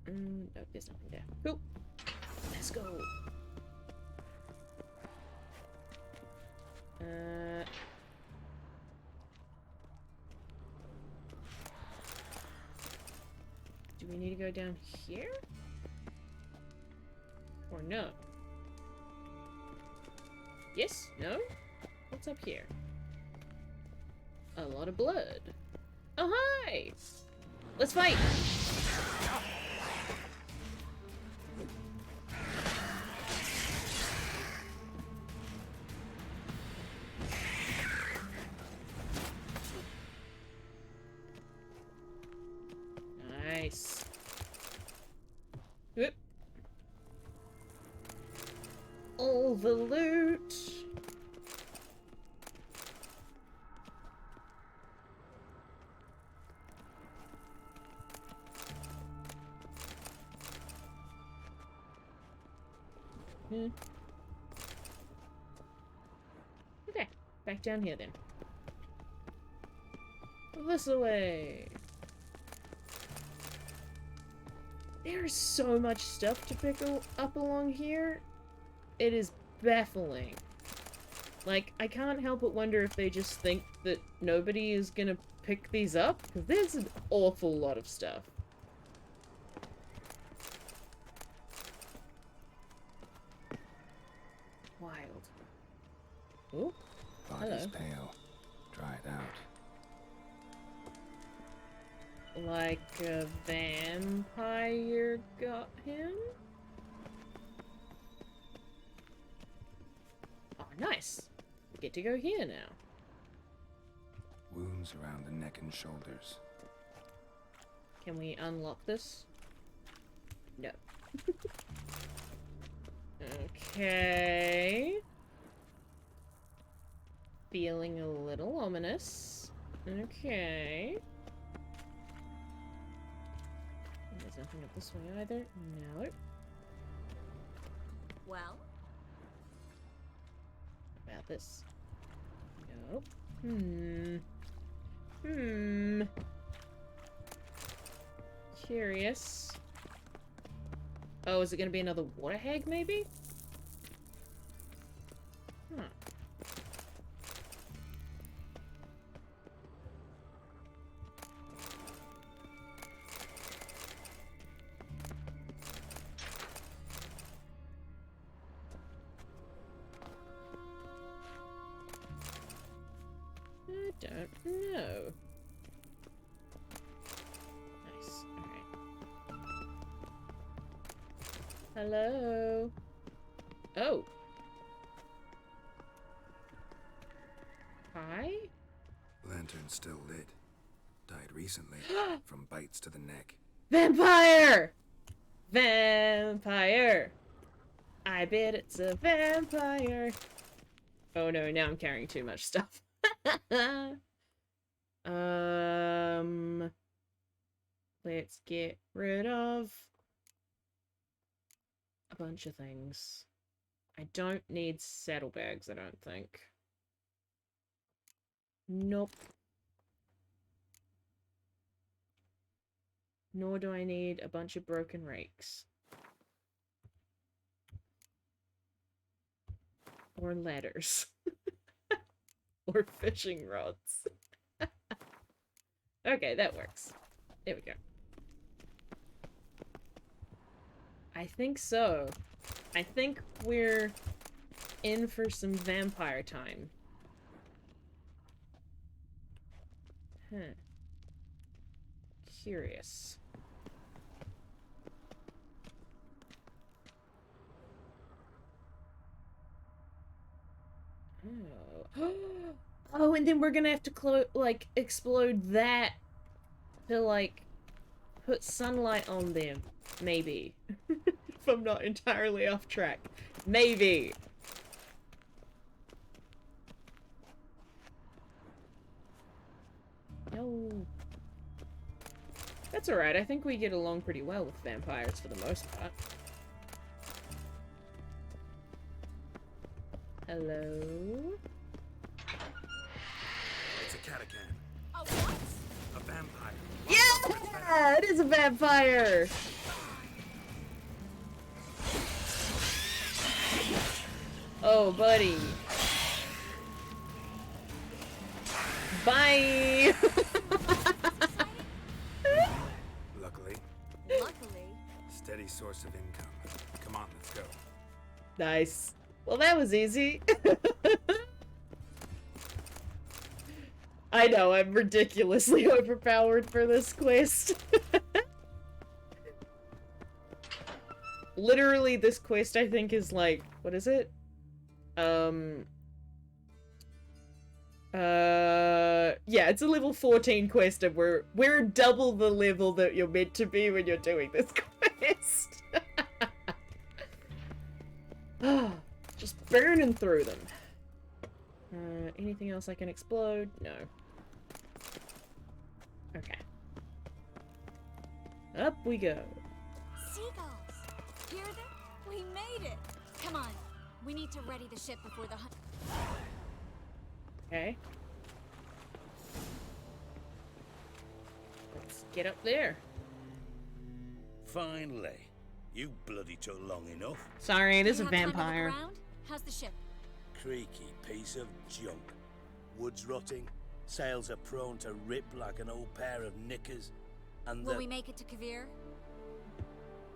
No, there's nothing there. Cool. Let's go. Do we need to go down here? Or no? Yes? No? What's up here? A lot of blood. Oh, hi! Let's fight! Nice. Whoop. All the loot. Okay, back down here then. This way. There's so much stuff to pick up along here. It is baffling. Like, I can't help but wonder if they just think that nobody is gonna pick these up, because there's an awful lot of stuff. Wild. Oh, Body's pale, dried out. Like a vampire got him? Oh, nice. We get to go here now. Wounds around the neck and shoulders. Can we unlock this? No. Okay. Feeling a little ominous. Okay. There's nothing up this way either. No. Well? About this. Nope. Curious. Oh, is it gonna be another water hag, maybe? Huh. I don't know. Nice. Alright. Hello? Oh. Hi? Lantern's still lit. Died recently, from bites to the neck. Vampire! Vampire! I bet it's a vampire. Oh no, now I'm carrying too much stuff. Let's get rid of a bunch of things. I don't need saddlebags, I don't think. Nope. Nor do I need a bunch of broken rakes. Or ladders. Or fishing rods. Okay, that works. There we go. I think so. I think we're in for some vampire time. Curious. Oh. Oh, and then we're gonna have to explode that to like put sunlight on them. Maybe. If I'm not entirely off track. Maybe. No. That's alright. I think we get along pretty well with vampires for the most part. Hello? It's a Catacan. A what? A vampire. Yeah! It is a vampire! Oh, buddy. Bye! Luckily. Luckily. Steady source of income. Come on, let's go. Nice. Well, that was easy. I know, I'm ridiculously overpowered for this quest. Literally, this quest, I think, is like... What is it? Yeah, it's a level 14 quest, and we're double the level that you're meant to be when you're doing this quest. Just burning through them. Anything else I can explode? No. Okay. Up we go. Seagulls! Hear them? We made it! Come on. We need to ready the ship before the hunt. Okay. Let's get up there. Finally. You bloody took long enough. Sorry, it is You a have time to look vampire. around? How's the ship? Creaky piece of junk. Wood's rotting. Sails are prone to rip like an old pair of knickers. And Will we make it to Kavir?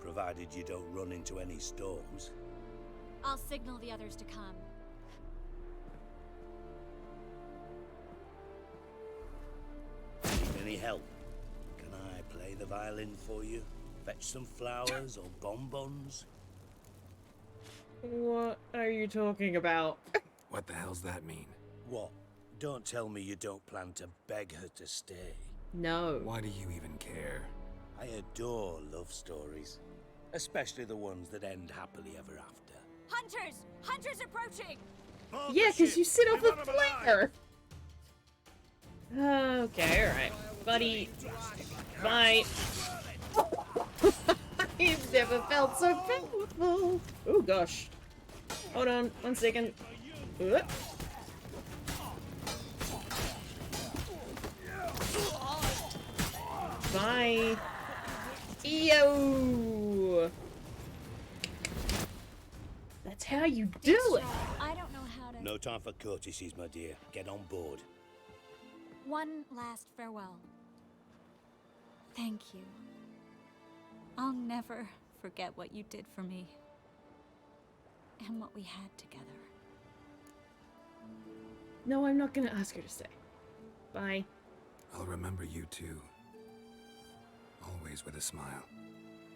provided you don't run into any storms. I'll signal the others to come. Need any help? Can I play the violin for you? Fetch some flowers or bonbons? What are you talking about? What the hell's that mean? What? Don't tell me you don't plan to beg her to stay. No. Why do you even care? I adore love stories. Especially the ones that end happily ever after. Hunters! Hunters approaching! Yeah, because you sit off a flare! Okay, alright. Buddy. Bye. You've never felt so powerful. Oh gosh. Hold on, 1 second. Bye. Yo. That's how you do it. I don't know how to... No time for courtesies, my dear. Get on board. One last farewell. Thank you. I'll never forget what you did for me. And what we had together. No, I'm not gonna ask her to stay. Bye. I'll remember you too. Always with a smile.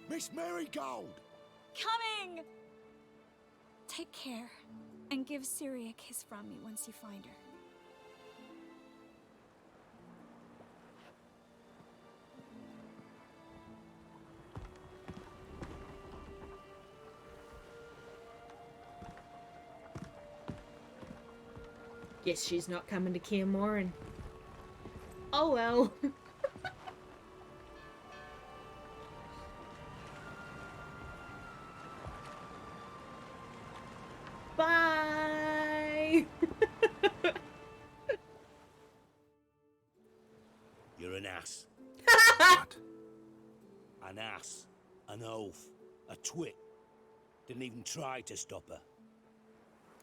Miss Marigold! Coming! Take care, and give Ciri a kiss from me once you find her. Guess she's not coming to Kaer Morhen. Oh well. Bye! You're an ass. What? An ass. An oaf. A twit. Didn't even try to stop her.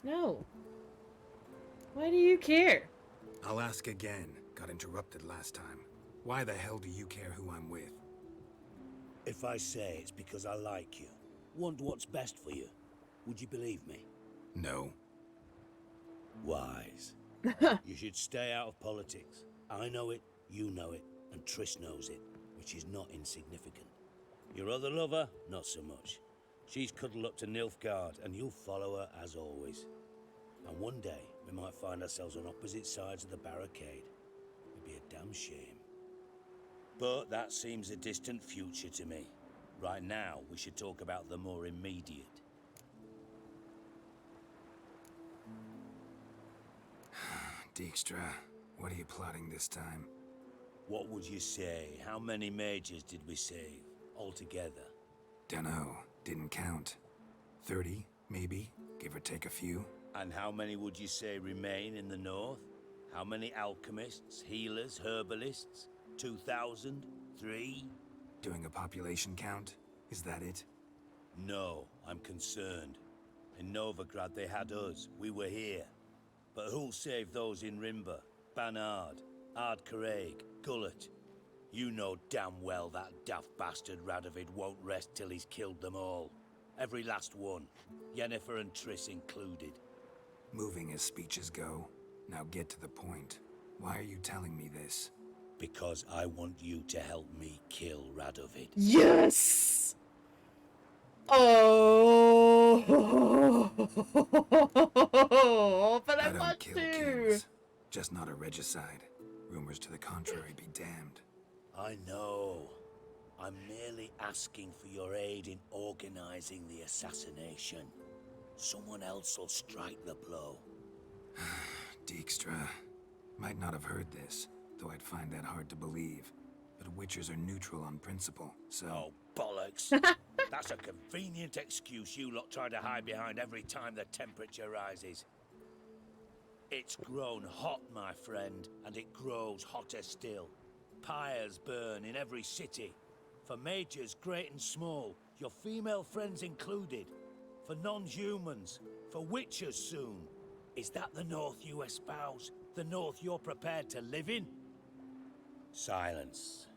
No. Why do you care? I'll ask again. Got interrupted last time. Why the hell do you care who I'm with? If I say it's because I like you, want what's best for you, would you believe me? No. Wise. You should stay out of politics. I know it, You know it, and Triss knows it, which is not insignificant. Your other lover, not so much. She's cuddled up to Nilfgaard, and you'll follow her as always. And one day, we might find ourselves on opposite sides of the barricade. It'd be a damn shame. But that seems a distant future to me. Right now, we should talk about the more immediate. Dijkstra, what are you plotting this time? What would you say? How many mages did we save, altogether? Dunno, didn't count. 30, maybe, give or take a few. And how many would you say remain in the north? How many alchemists, healers, herbalists? 2,000? 3? Doing a population count? Is that it? No, I'm concerned. In Novigrad they had us, we were here. But who'll save those in Rimba? Banard, Ardcaraig, Gullet? You know damn well that daft bastard Radovid won't rest till he's killed them all. Every last one. Yennefer and Triss included. Moving as speeches go. Now get to the point. Why are you telling me this? Because I want you to help me kill Radovid. Yes! Oh! But I want kill to! kings. Just not a regicide. Rumors to the contrary be damned. I know. I'm merely asking for your aid in organizing the assassination. Someone else will strike the blow. Dijkstra. Might not have heard this, though I'd find that hard to believe. But Witchers are neutral on principle, so... Oh, bollocks. That's a convenient excuse you lot try to hide behind every time the temperature rises. It's grown hot, my friend, and it grows hotter still. Pyres burn in every city. For mages great and small, your female friends included. For non-humans, for witchers soon. Is that the North you espouse? The North you're prepared to live in? Silence.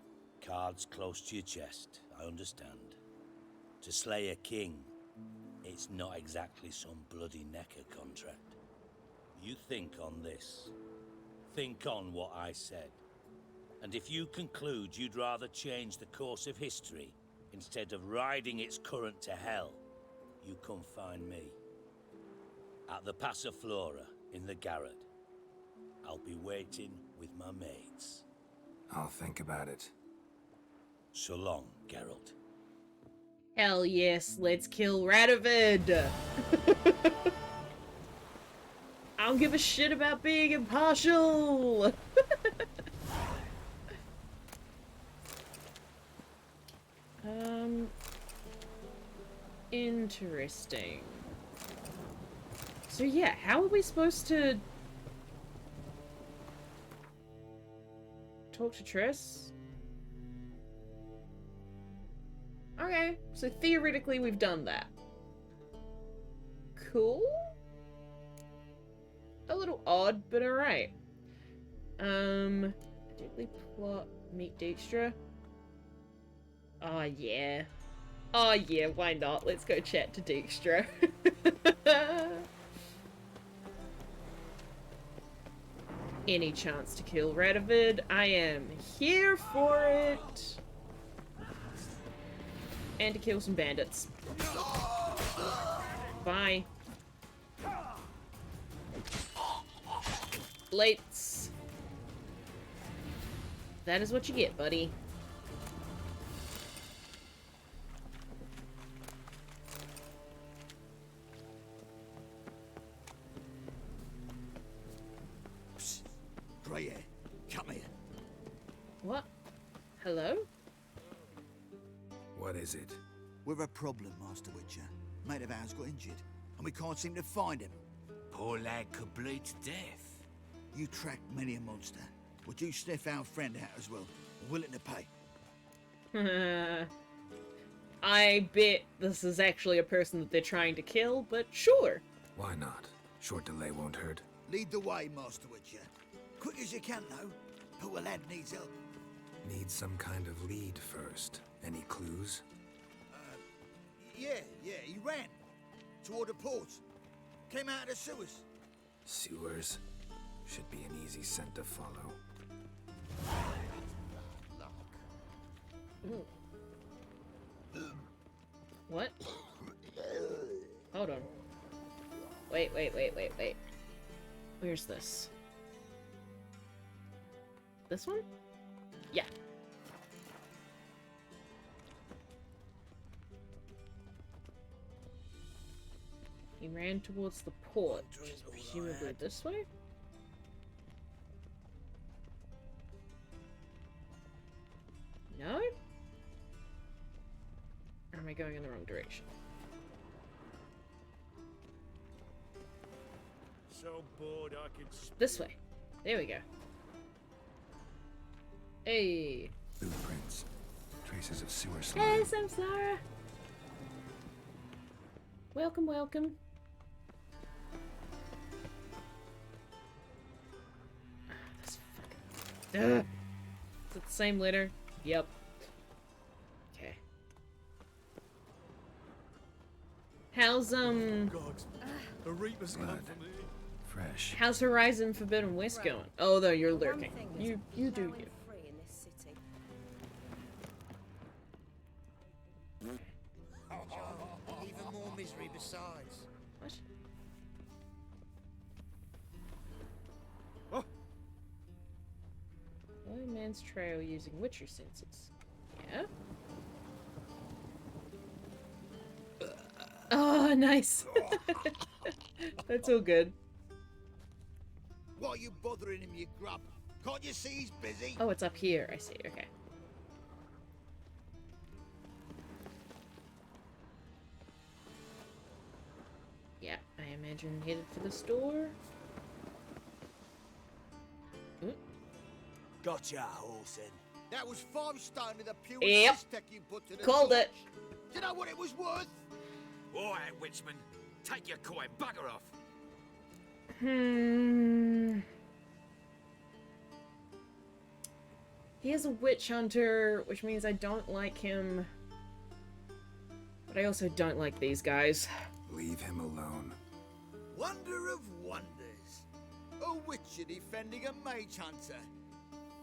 Cards close to your chest, I understand. To slay a king, it's not exactly some bloody necker contract. You think on this. Think on what I said. And if you conclude you'd rather change the course of history instead of riding its current to hell, you come find me. At the Passiflora, in the garret. I'll be waiting with my mates. I'll think about it. So long, Geralt. Hell yes, let's kill Radovid! I don't give a shit about being impartial! Interesting. So yeah, how are we supposed to talk to Triss? Okay, so theoretically we've done that. Cool? A little odd, but alright. Did we plot meet Dijkstra? Oh yeah. Oh yeah, why not? Let's go chat to Dijkstra. Any chance to kill Radovid, I am here for it. And to kill some bandits. Bye. Lates. That is what you get, buddy. Grey hair, come here. What? Hello? What is it? We're a problem, Master Witcher. Mate of ours got injured, and we can't seem to find him. Poor lad could bleed to death. You tracked many a monster. Would you sniff our friend out as well? We're willing to pay. I bet this is actually a person that they're trying to kill, but sure. Why not? Short delay won't hurt. Lead the way, Master Witcher. Quick as you can, though. Poor lad needs help. Need some kind of lead first. Any clues? Yeah, he ran. Toward the port. Came out of the sewers. Sewers? Should be an easy scent to follow. What? Hold on. Wait. Where's this? This one? Yeah. He ran towards the port, which is presumably this way? No? Or am I going in the wrong direction? So bored I can This way. There we go. Hey. Blueprints. Traces of sewer Hey, slime. Samsara. Welcome, welcome. This fucking... Ugh. Is it the same letter? Yep. Okay. How's, God, the Reapers come Blood. for me. Fresh. How's Horizon Forbidden West going? Oh, though you're lurking. You do you. Free in this city. Even more misery besides. What? Oh. Blind Man's Trail using Witcher senses. Yeah? Oh, nice. That's all good. Why are you bothering him, you grub? Can't you see he's busy? Oh, it's up here. I see. Okay. Yeah, I imagine headed for the store. Ooh. Gotcha, Horsen. That was 5 stone of the pure Yep. tech you put to the Called it. torch. Do you know what it was worth? All right, Witchman. Take your coin. Bugger off. He is a witch hunter, which means I don't like him. But I also don't like these guys. Leave him alone. Wonder of wonders. A witcher defending a mage hunter.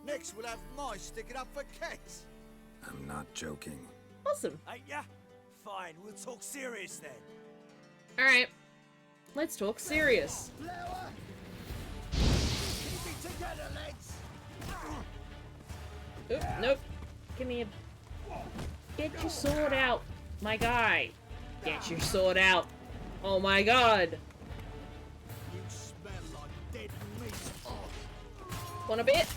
Next we'll have mice sticking up for cats. I'm not joking. Awesome. Ain't ya? Fine, we'll talk serious then. Alright. Let's talk serious. Keep it together, lads. Oop, nope. Give me a... Get your sword out, my guy. Get your sword out. Oh my god. You smell like dead meat. Want a bit?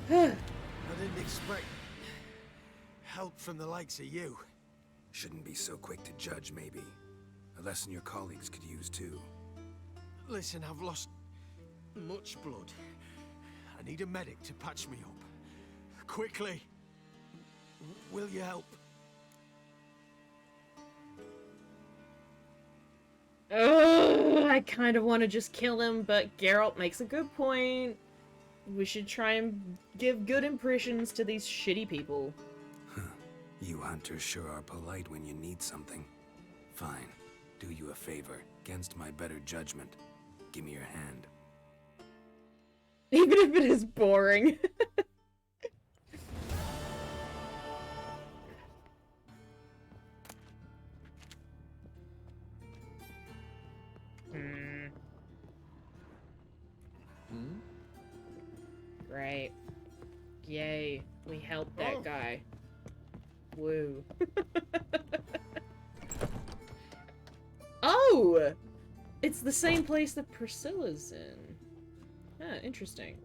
I didn't expect help from the likes of you. Shouldn't be so quick to judge, maybe. A lesson your colleagues could use, too. Listen, I've lost much blood. I need a medic to patch me up. Quickly. Will you help? Oh, I kind of want to just kill him, but Geralt makes a good point. We should try and give good impressions to these shitty people. You hunters sure are polite when you need something. Fine. Do you a favor. Against my better judgment. Give me your hand. Even if it is boring. Right. Yay. We helped that guy. Woo. Oh! It's the same place that Priscilla's in. Ah, interesting.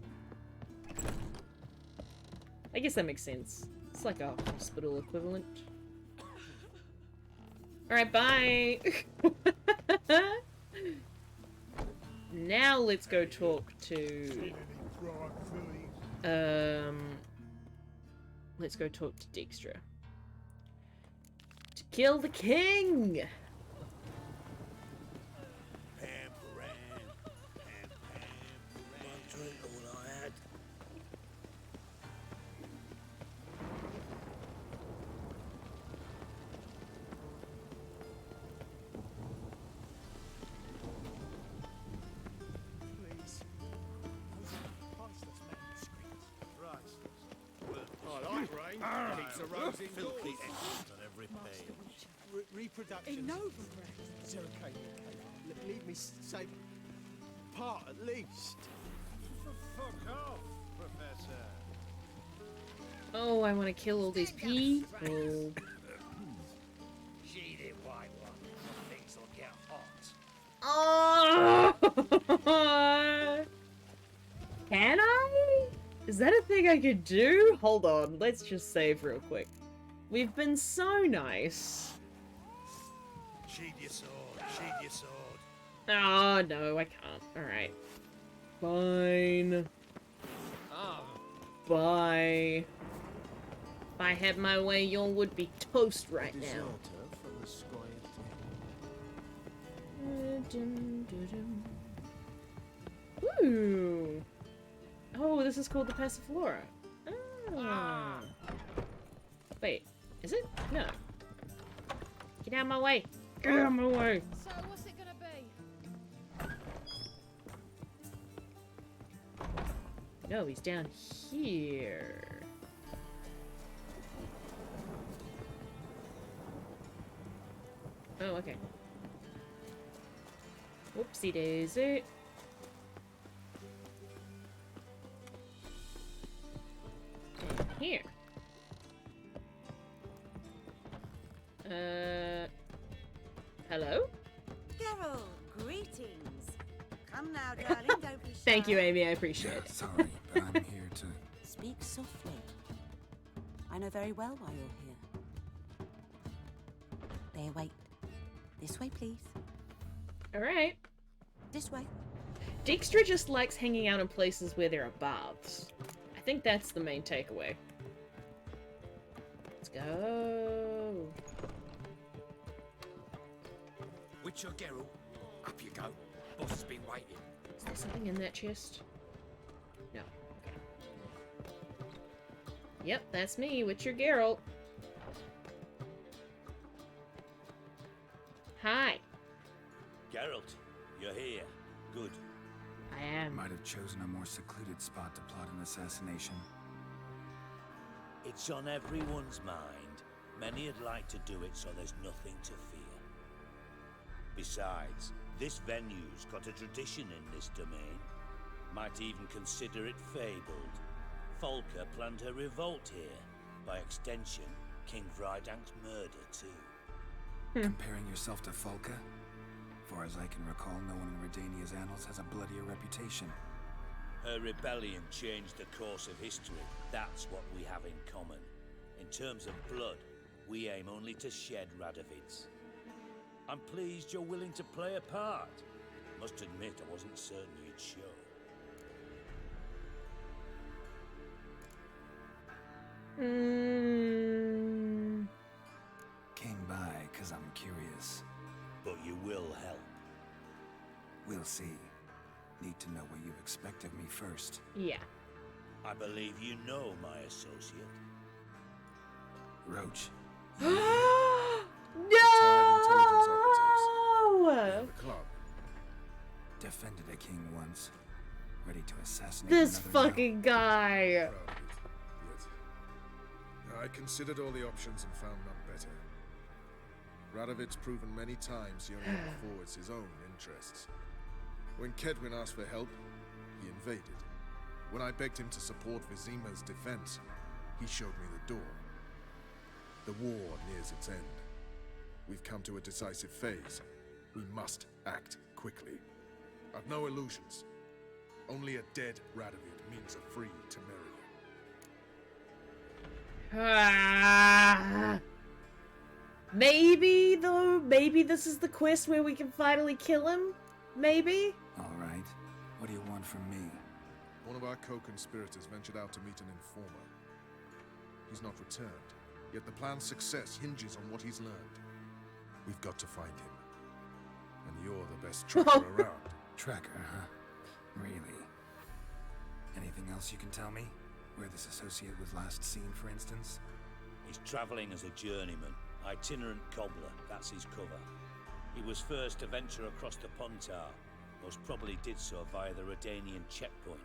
I guess that makes sense. It's like a hospital equivalent. Alright, bye! Now let's go talk to... Let's go talk to Dijkstra. To kill the king! Please. Those priceless manuscripts. Priceless. Well, I like rain. Keeps the roads indoors. Filthy ends on every page. Reproduction. In Novigrad. Zerrikania, leave me say part at least. Fuck off, Professor. Oh, I want to kill all these people. She the white one. Things will get hot. Oh! Can I? Is that a thing I could do? Hold on, let's just save real quick. We've been so nice. Sheathe your sword. Sheathe your sword. Oh, no, I can't. Alright. Fine. Bye. If I had my way, y'all would be toast right now. Ooh. Oh, this is called the Passiflora. Ah. Wait, is it? No. Get out of my way. Get out of my way. So, what's it gonna be? No, he's down here. Oh, okay. Whoopsie daisy. And here. Hello? Geralt, greetings. Come now, darling, don't be shy. Thank you, Amy, I appreciate it. Sorry, but I'm here to... Speak softly. I know very well why you're here. There, wait. This way, please. Alright. This way. Dijkstra just likes hanging out in places where there are baths. I think that's the main takeaway. Let's go. Witcher Geralt, up you go. Boss has been waiting. Is there something in that chest? No. Okay. Yep, that's me, Witcher Geralt. Hi. Geralt, you're here. Good. I am. Might have chosen a more secluded spot to plot an assassination. It's on everyone's mind. Many'd like to do it so there's nothing to fear. Besides, this venue's got a tradition in this domain. Might even consider it fabled. Folka planned her revolt here. By extension, King Vrydank's murder too. Comparing yourself to Folka? Far as I can recall, no one in Redania's annals has a bloodier reputation. Her rebellion changed the course of history. That's what we have in common. In terms of blood, we aim only to shed Radovid's. I'm pleased you're willing to play a part. Must admit, I wasn't certain you'd show. Came by because I'm curious. But you will help. We'll see. Need to know what you expect of me first. Yeah. I believe you know my associate. Roach. No! The club. Defended a king once. Ready to assassinate This another fucking guy. I considered all the options and found none better. Radovid's proven many times he only forwards his own interests. When Kedwin asked for help, he invaded. When I begged him to support Vizima's defense, he showed me the door. The war nears its end. We've come to a decisive phase. We must act quickly. I've no illusions. Only a dead Radovid means a free Temeria. Maybe, though, maybe this is the quest where we can finally kill him? Maybe? Alright. What do you want from me? One of our co-conspirators ventured out to meet an informer. He's not returned, yet the plan's success hinges on what he's learned. We've got to find him. And you're the best tracker around. Tracker, huh? Really? Anything else you can tell me? Where this associate was last seen, for instance? He's travelling as a journeyman, itinerant cobbler, that's his cover. He was first to venture across the Pontar, most probably did so via the Redanian checkpoint.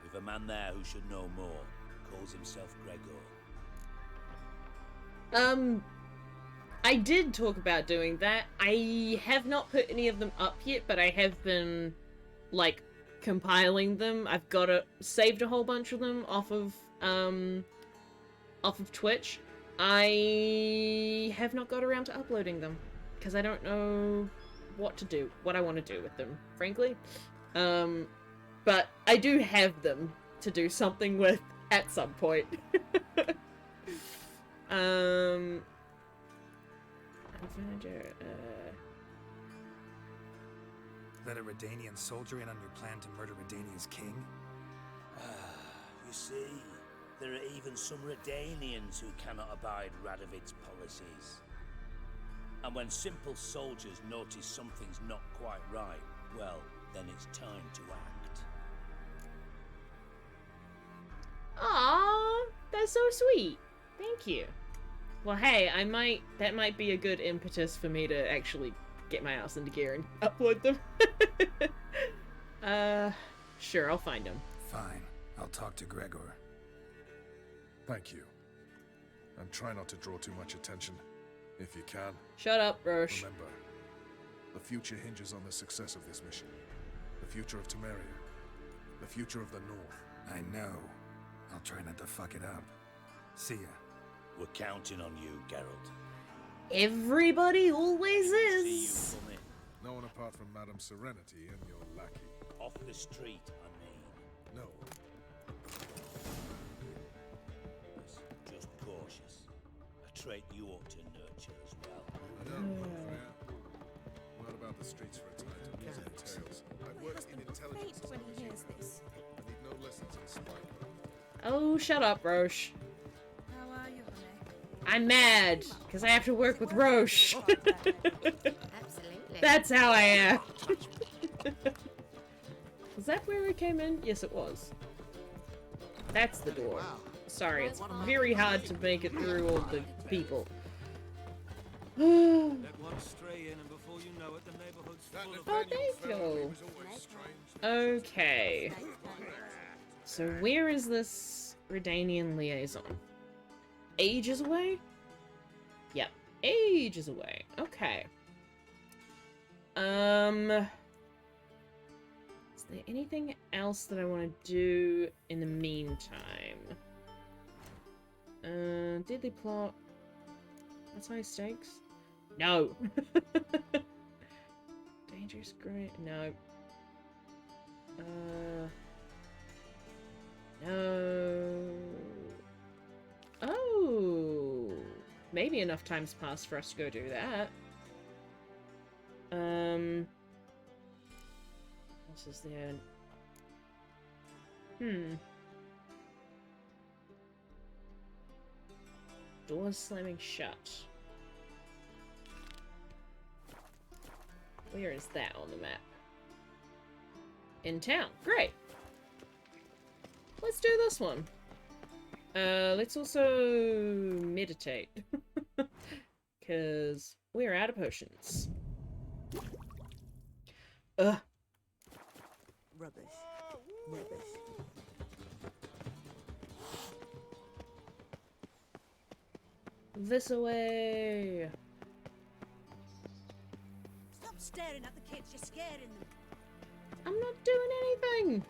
With a man there who should know more, calls himself Gregor. I did talk about doing that. I have not put any of them up yet, but I have been, like, compiling them. I've saved a whole bunch of them off of Twitch. I have not got around to uploading them, because I don't know what I want to do with them, frankly. But I do have them to do something with at some point. Let a Redanian soldier in on your plan to murder Redania's king? You see, there are even some Redanians who cannot abide Radovid's policies. And when simple soldiers notice something's not quite right, well, then it's time to act. Aww, that's so sweet. Thank you. Well, hey, that might be a good impetus for me to actually get my ass into gear and upload them. Sure, I'll find them. Fine, I'll talk to Gregor. Thank you. And try not to draw too much attention, if you can. Shut up, Roche. Remember, the future hinges on the success of this mission. The future of Temeria. The future of the North. I know. I'll try not to fuck it up. See ya. We're counting on you, Geralt. Everybody always is. See you come in. No one apart from Madame Serenity and your lackey. Off the street, I mean. No. Just cautious. A trait you ought to nurture as well. I know, Freya. Not about the streets for a time to lose any tales. I've worked in intelligence as when long as he you hears have. this. I need no lessons in spycraft. Oh, shut up, Roche. How are you, honey? I'm mad, because I have to work with Roche. Absolutely. That's how I am. Was that where we came in? Yes, it was. That's the door. Sorry, it's very hard to make it through all the people. Let one stray in, and before you know it, the neighborhood's full of... Oh, thank you. Okay. So where is this Redanian liaison? Ages away? Yep, ages away. Okay. Is there anything else that I want to do in the meantime? Deadly plot. That's high stakes? No. Dangerous great. No. No. Oh. Maybe enough time's passed for us to go do that. What else is there? Doors slamming shut. Where is that on the map? In town. Great. Let's do this one. Let's also meditate. Because we're out of potions. Ugh. Rubbish. Rubbish. This away. Stop staring at the kids, you're scaring them. I'm not doing anything.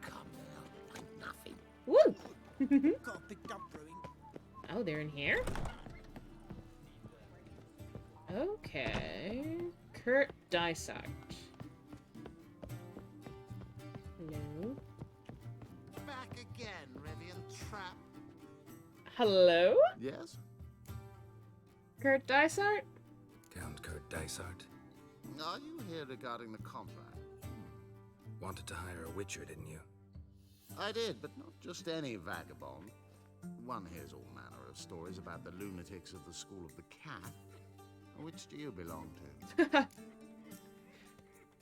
Come now, ain't nothing. Woo! Got a big dump brewing. Oh, they're in here? Okay. Kurt Dysart. Hello? Back again, Revian Trap. Hello? Yes? Kurt Dysart? Count Kurt Dysart. Are you here regarding the contract? Wanted to hire a witcher, didn't you? I did, but not just any vagabond. One hears all manner of stories about the lunatics of the School of the Cat. Which do you belong to?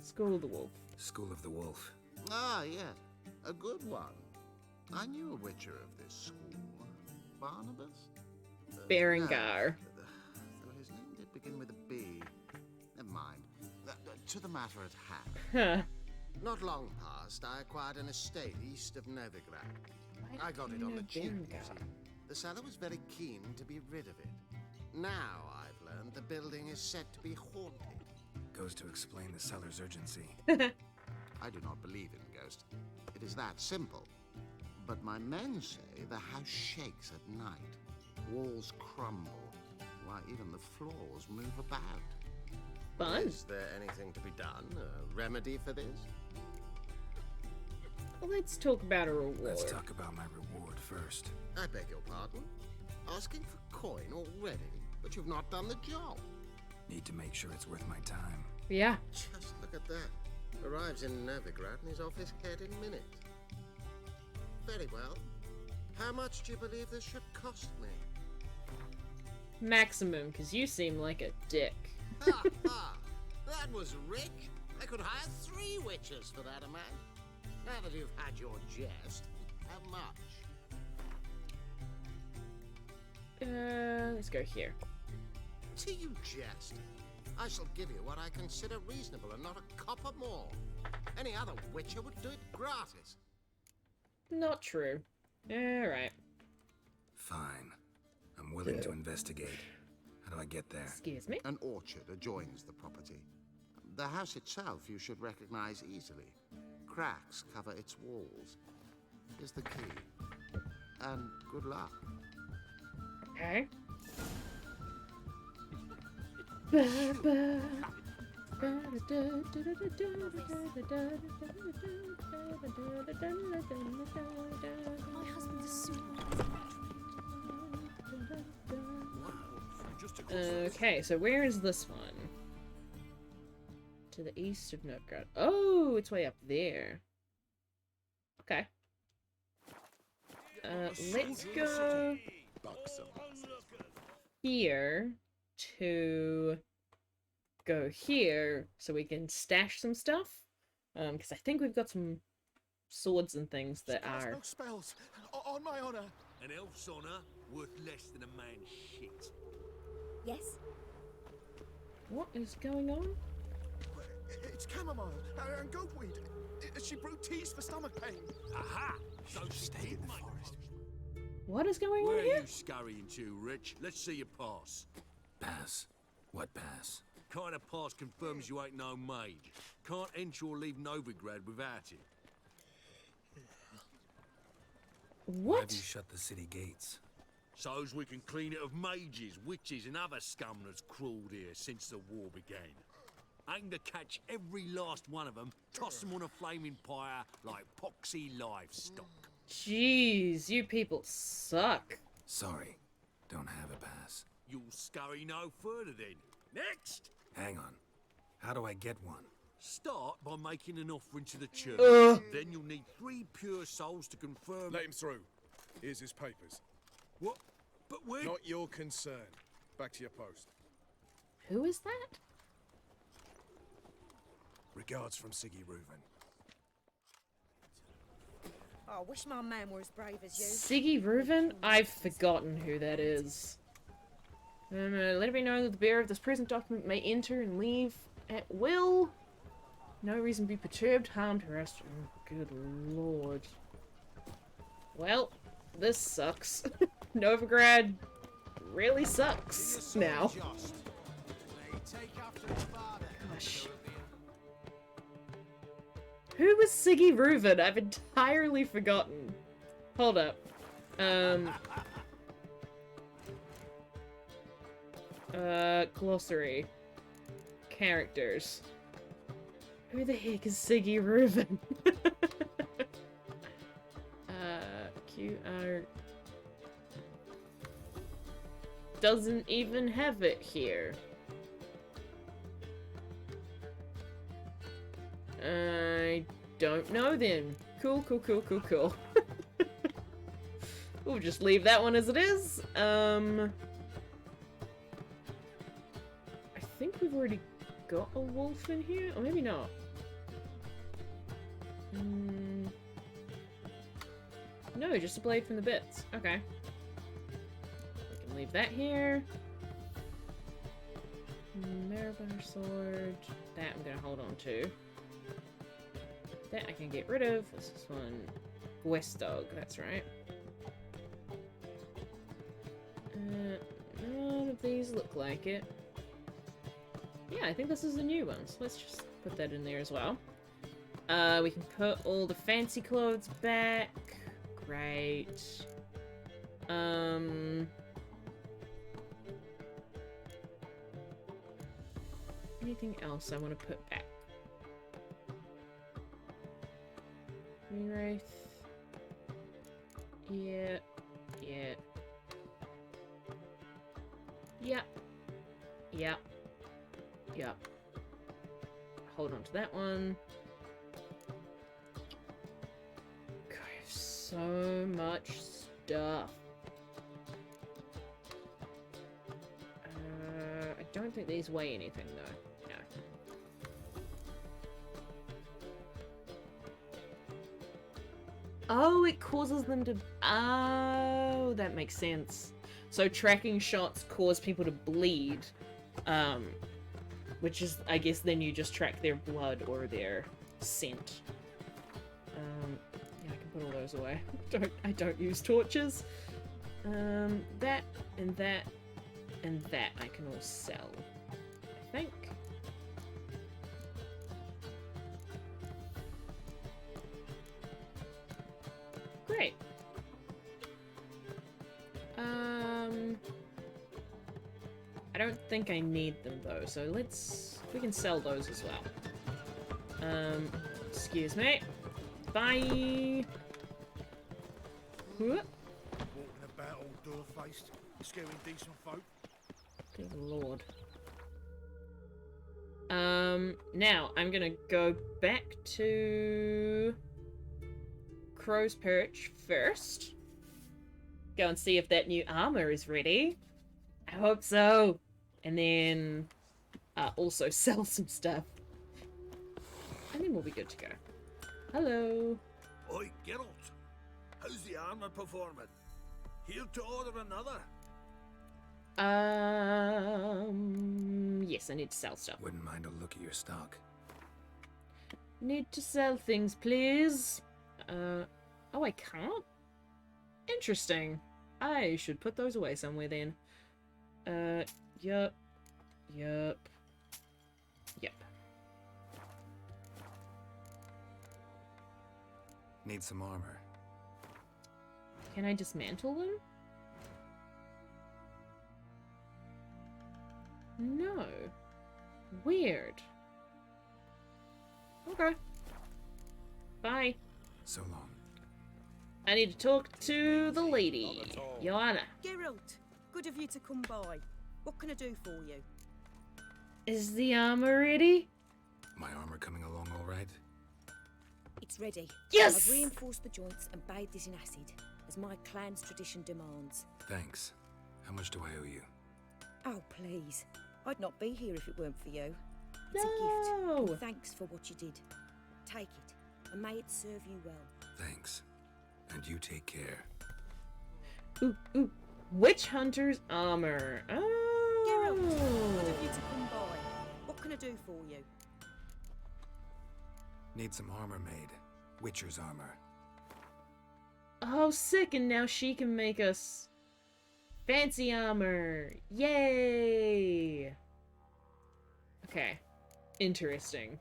School of the Wolf. School of the Wolf. Ah, yes. A good one. I knew a witcher of this school. Barnabas? Berengar. No, though his name did begin with a B. Never mind. To the matter at hand. Huh. Not long past, I acquired an estate east of Novigrad. I got it on the cheap, you see. The seller was very keen to be rid of it. Now I've learned the building is said to be haunted. Goes to explain the seller's urgency. I do not believe in ghosts. It is that simple. But my men say the house shakes at night. Walls crumble. Why, even the floors move about. Fun. Is there anything to be done? A remedy for this? Let's talk about a reward. Let's talk about my reward first. I beg your pardon? Asking for coin already, but you've not done the job. Need to make sure it's worth my time. Yeah. Just look at that. Arrives in Novigrad and is off his head in minutes. Very well. How much do you believe this should cost me? Maximum, because you seem like a dick. Ha ha! That was rich. I could hire 3 witches for that amount. Now that you've had your jest, how much? Let's go here. Do you jest? I shall give you what I consider reasonable and not a copper more. Any other witcher would do it gratis. Not true. Alright. Fine. I'm willing to investigate. How do I get there? Excuse me? An orchard adjoins the property. The house itself you should recognize easily. Cracks cover its walls. Here's the key. And good luck. Okay. My husband is super. Okay, so where is this one? To the east of Novigrad. Oh, it's way up there. Okay. Let's go here to go here so we can stash some stuff. Because I think we've got some swords and things that are... No spells. On my honor. An elf's honor worth less than a man's shit. Yes? What is going on? It's chamomile and goatweed. She brewed teas for stomach pain. Aha! So she Stay in the make forest. What is going Where on are here? you scurrying to, Rich? Let's see your pass. Pass. What pass? Kind of pass confirms you ain't no mage. Can't enter or leave Novigrad without it. Why have What? you shut the city gates? So's we can clean it of mages, witches, and other scum that's crawled here since the war began. Aim to catch every last one of them, toss them on a flaming pyre like poxy livestock. Jeez, you people suck. Sorry. Don't have a pass. You'll scurry no further then. Next! Hang on. How do I get one? Start by making an offering to the church. Then you'll need 3 pure souls to confirm... Let him through. Here's his papers. What? But we're... Not your concern. Back to your post. Who is that? Regards from Siggy Reuven. Oh, I wish my man were as brave as you. Siggy Reuven? I've forgotten who that is. Let it be known that the bearer of this present document may enter and leave at will. No reason to be perturbed, harmed, harassed. Oh, good lord. Well, this sucks. Novigrad really sucks now. Gosh. Who was Siggy Reuven? I've entirely forgotten. Hold up. Glossary. Characters. Who the heck is Siggy Reuven? QR... Doesn't even have it here. I don't know then. Cool. We'll just leave that one as it is. I think we've already got a wolf in here, or maybe not. No, just a blade from the bits. Okay. We can leave that here. Marabunter sword. That I'm gonna hold on to. That I can get rid of. What's this one? Gwestog, that's right. these look like it. Yeah, I think this is a new one, so let's just put that in there as well. We can put all the fancy clothes back. Great. Anything else I want to put back? Wraith. Yeah. Yeah. Yep. Yep. Yep. Hold on to that one. God, I have so much stuff. I don't think these weigh anything though. No. Oh, it causes them to... Oh, that makes sense. So tracking shots cause people to bleed. Which is, I guess, then you just track their blood or their scent. Yeah, I can put all those away. I don't use torches. That and that and that I can all sell, I think. Great. I don't think I need them though, so we can sell those as well. Excuse me. Bye. Whoop. Walking about all door-faced, scaring decent folk. Good lord. Now I'm gonna go back to Crow's Perch first. Go and see if that new armor is ready. I hope so. And then also sell some stuff. And then we'll be good to go. Hello. Oi, Geralt. How's the armor performing? Here to order another? Yes, I need to sell stuff. Wouldn't mind a look at your stock. Need to sell things, please. Oh, I can't? Interesting. I should put those away somewhere then. Yup. Yup. Yep. Need some armor. Can I dismantle them? No. Weird. Okay. Bye. So long. I need to talk to the lady. Joanna. Geralt, good of you to come by. What can I do for you? Is the armor ready? My armor coming along all right? It's ready. Yes! I've reinforced the joints and bathed this in acid, as my clan's tradition demands. Thanks. How much do I owe you? Oh, please. I'd not be here if it weren't for you. It's No! a gift. And thanks for what you did. Take it, and may it serve you well. Thanks. And you take care. Ooh, ooh. Witch Hunter's armor. Oh. Geralt, good of you to come by. What can I do for you? Need some armor made. Witcher's armor. Oh, sick, and now she can make us fancy armor. Yay! Okay. Interesting.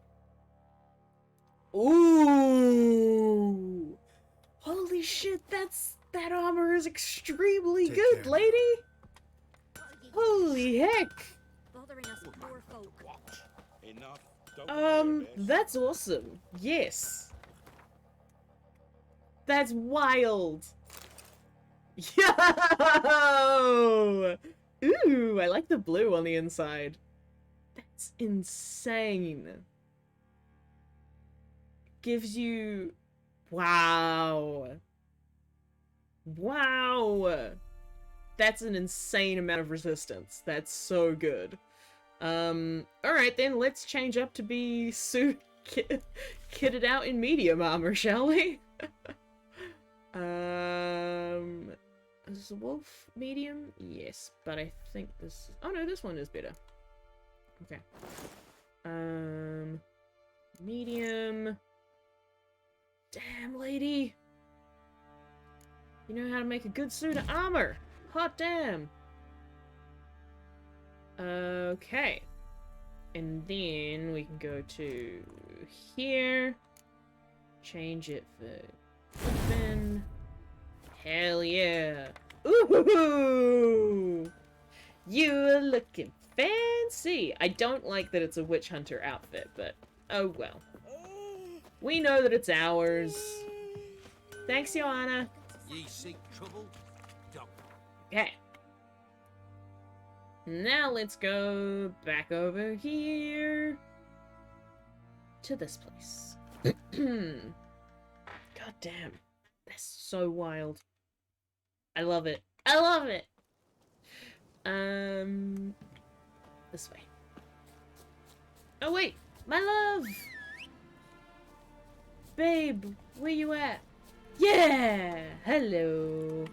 Ooh! Holy shit, that armor is extremely Take good, care. lady! Holy heck! Bothering us poor folk. Enough. Don't worry, Bess. That's awesome. Yes. That's wild. Yo! Ooh, I like the blue on the inside. That's insane. Gives you... Wow. Wow. That's an insane amount of resistance. That's so good. Alright then, let's change up to be kitted out in medium armor, shall we? Is the wolf medium? Yes, but I think this... Oh no, this one is better. Okay. Medium... Damn, lady! You know how to make a good suit of armor! Hot damn! Okay. And then we can go to here. Change it for open. Hell yeah. Ooh! You're looking fancy. I don't like that it's a witch hunter outfit, but oh well. We know that it's ours. Thanks, Joanna. Ye seek trouble? Don't. Okay. Now let's go back over here to this place. God damn. That's so wild. I love it. I love it. This way. Oh wait, my love. Babe, where you at? Yeah, hello.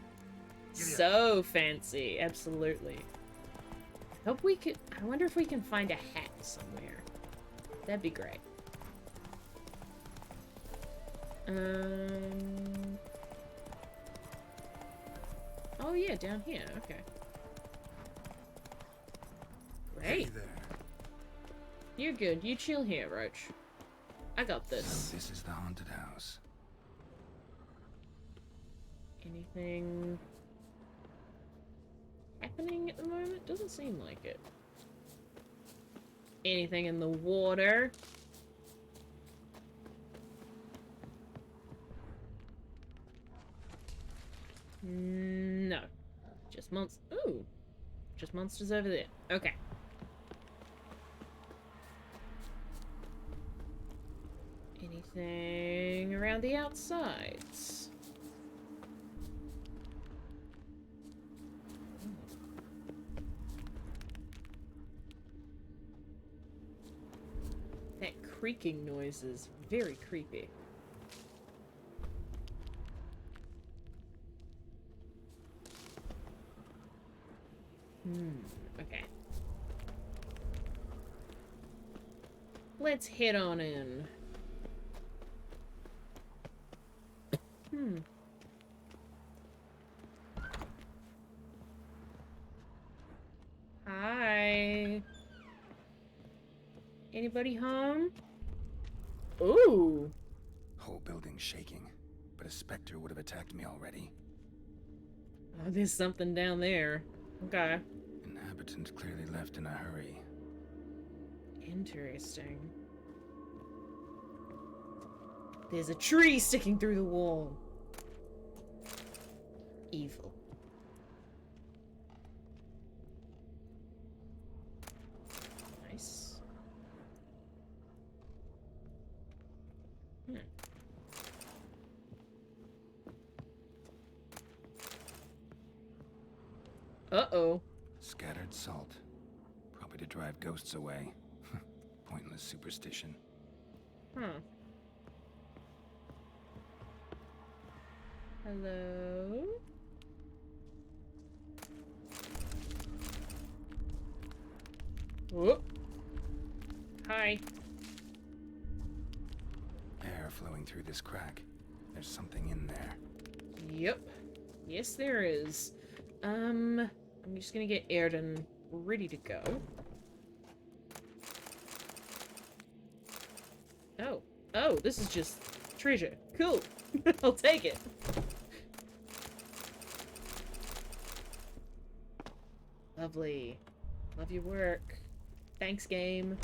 So fancy, absolutely. Hope we could. I wonder if we can find a hat somewhere. That'd be great. Oh yeah, down here. Okay. Great. Hey there. You're good. You chill here, Roach. I got this. So this is the haunted house. Anything happening at the moment? Doesn't seem like it. Anything in the water? No. Just monsters. Ooh. Just monsters over there. Okay. Anything around the outsides? That creaking noise is very creepy. Okay. Let's head on in. Hi. Anybody home? Ooh. Whole building shaking, but a specter would have attacked me already. Oh, there's something down there. Okay. Inhabitant clearly left in a hurry. Interesting. There's a tree sticking through the wall. Evil. Nice. Uh-oh. Scattered salt. Probably to drive ghosts away. Pointless superstition. Huh. Hello? Whoop. Hi. Air flowing through this crack. There's something in there. Yep. Yes, there is. I'm just gonna get Airden ready to go. Oh. Oh, this is just treasure. Cool. I'll take it. Lovely. Love your work. Thanks, game.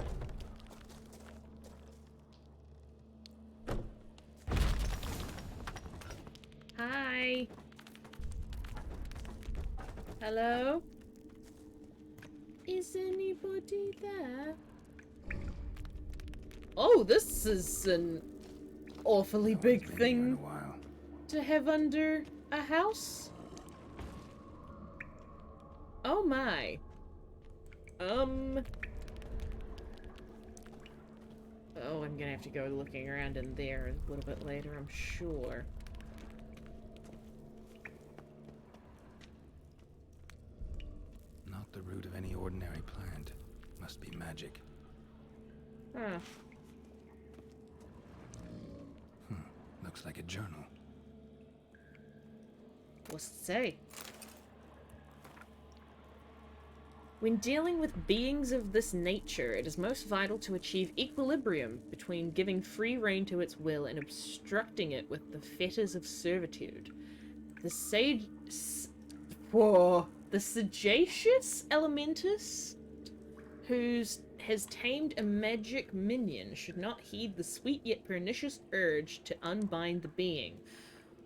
Hi. Hello? Is anybody there? Oh, this is an awfully big thing to have under a house. Oh my. Oh, I'm gonna have to go looking around in there a little bit later, I'm sure. Not the root of any ordinary plant. Must be magic. Huh. Looks like a journal. What's it say? When dealing with beings of this nature, it is most vital to achieve equilibrium between giving free rein to its will and obstructing it with the fetters of servitude. The sagacious Elementus, has tamed a magic minion, should not heed the sweet yet pernicious urge to unbind the being,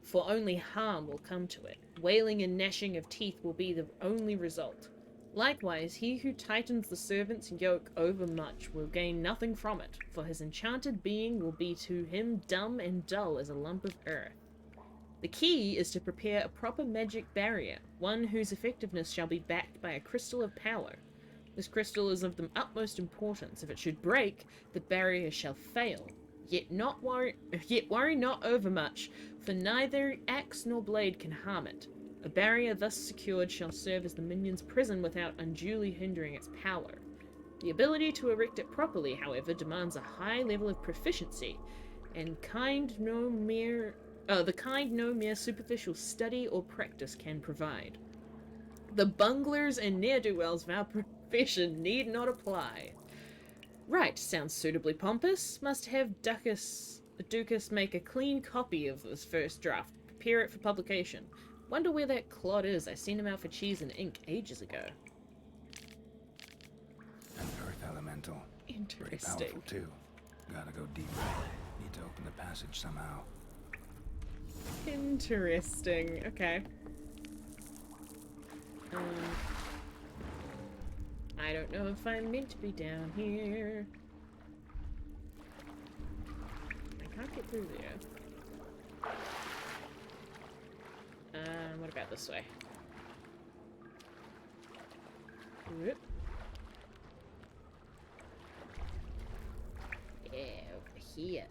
for only harm will come to it. Wailing and gnashing of teeth will be the only result. Likewise, he who tightens the servant's yoke overmuch will gain nothing from it, for his enchanted being will be to him dumb and dull as a lump of earth. The key is to prepare a proper magic barrier, one whose effectiveness shall be backed by a crystal of power. This crystal is of the utmost importance. If it should break, the barrier shall fail. Yet worry not overmuch, for neither axe nor blade can harm it. A barrier thus secured shall serve as the minion's prison without unduly hindering its power. The ability to erect it properly, however, demands a high level of proficiency, and the kind no mere superficial study or practice can provide. The bunglers and ne'er-do-wells of our profession need not apply. Right, sounds suitably pompous. Must have Ducas make a clean copy of this first draft, prepare it for publication. Wonder where that clod is. I seen him out for cheese and ink ages ago. An earth elemental. Interesting. Pretty powerful too. Gotta go deeper. Need to open the passage somehow. Interesting. Okay. I don't know if I'm meant to be down here. I can't get through there. What about this way? Whoop. Yeah, over here.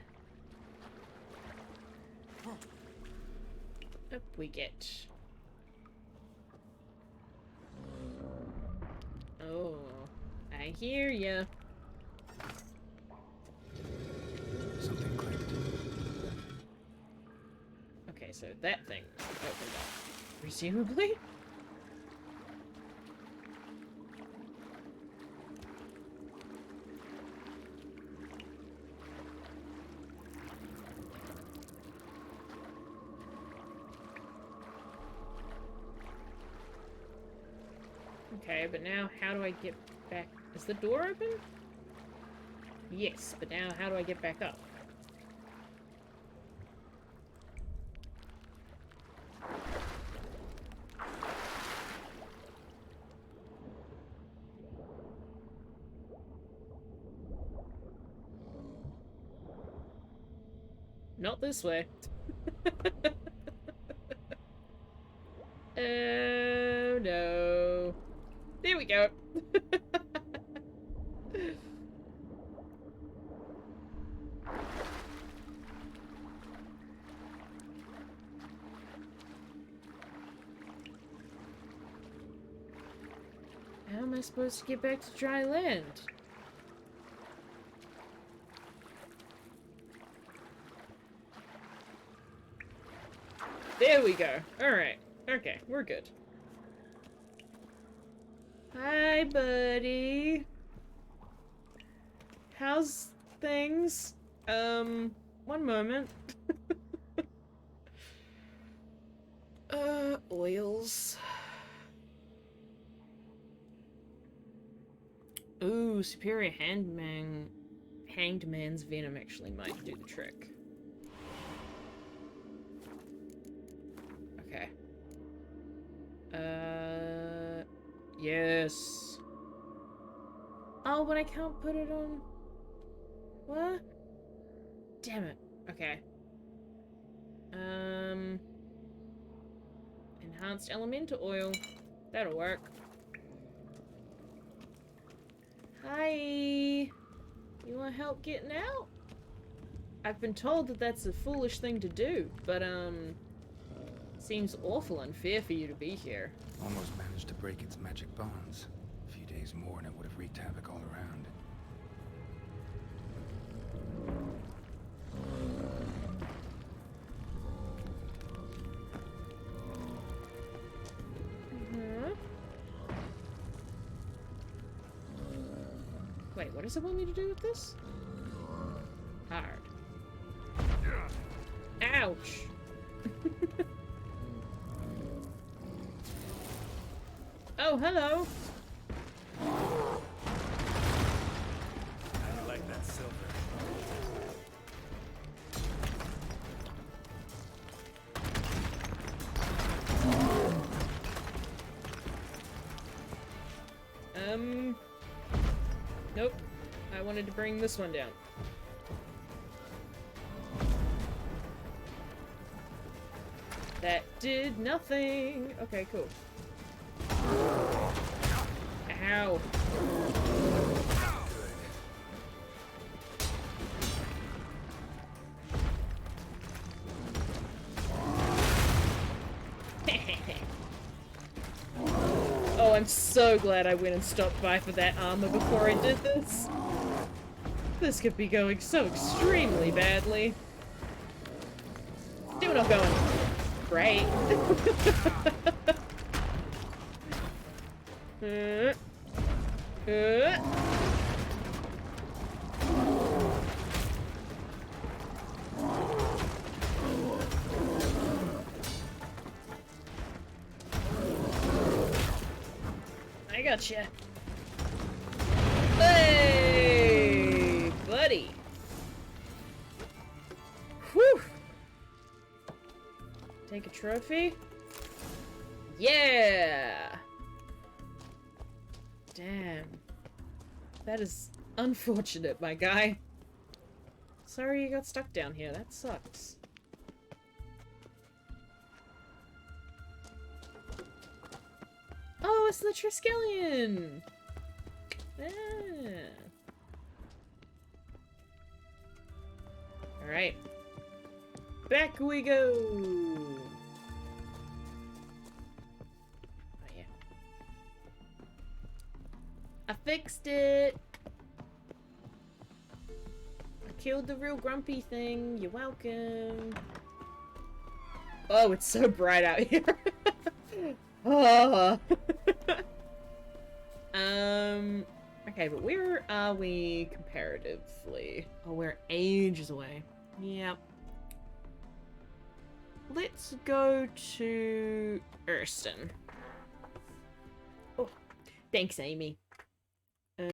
Up we get. Oh, I hear ya. Something clicked. Okay, so that thing opened up. Presumably? Okay, but now how do I get back? Is the door open? Yes, but now how do I get back up? Not this way. Oh no. There we go. How am I supposed to get back to dry land? There we go. Alright. Okay, we're good. Hi, buddy. How's things? One moment. Oils. Ooh, superior hanged man's venom actually might do the trick. Okay. Yes. Oh, but I can't put it on. What? Damn it. Okay. Enhanced elemental oil. That'll work. Hi. You want help getting out? I've been told that that's a foolish thing to do, but seems awful unfair for you to be here. Almost managed to break its magic bonds. A few days more and it would have wreaked havoc all around. what does it want me to do with this? Hard. Ouch! Oh, hello! I like that silver. Nope. I wanted to bring this one down. That did nothing! Okay, cool. Ow. Oh, I'm so glad I went and stopped by for that armor before I did this. This could be going so extremely badly. Still not going great. I gotcha. Hey, buddy. Whew. Take a trophy. Yeah. Damn. That is unfortunate, my guy. Sorry you got stuck down here. That sucks. Oh, it's the Triskelion! Ah. Alright. Back we go! Oh, yeah. I fixed it! I killed the real grumpy thing. You're welcome. Oh, it's so bright out here. Oh. Okay, but where are we comparatively? Oh, we're ages away. Yep. Let's go to Urston. Oh, thanks, Amy.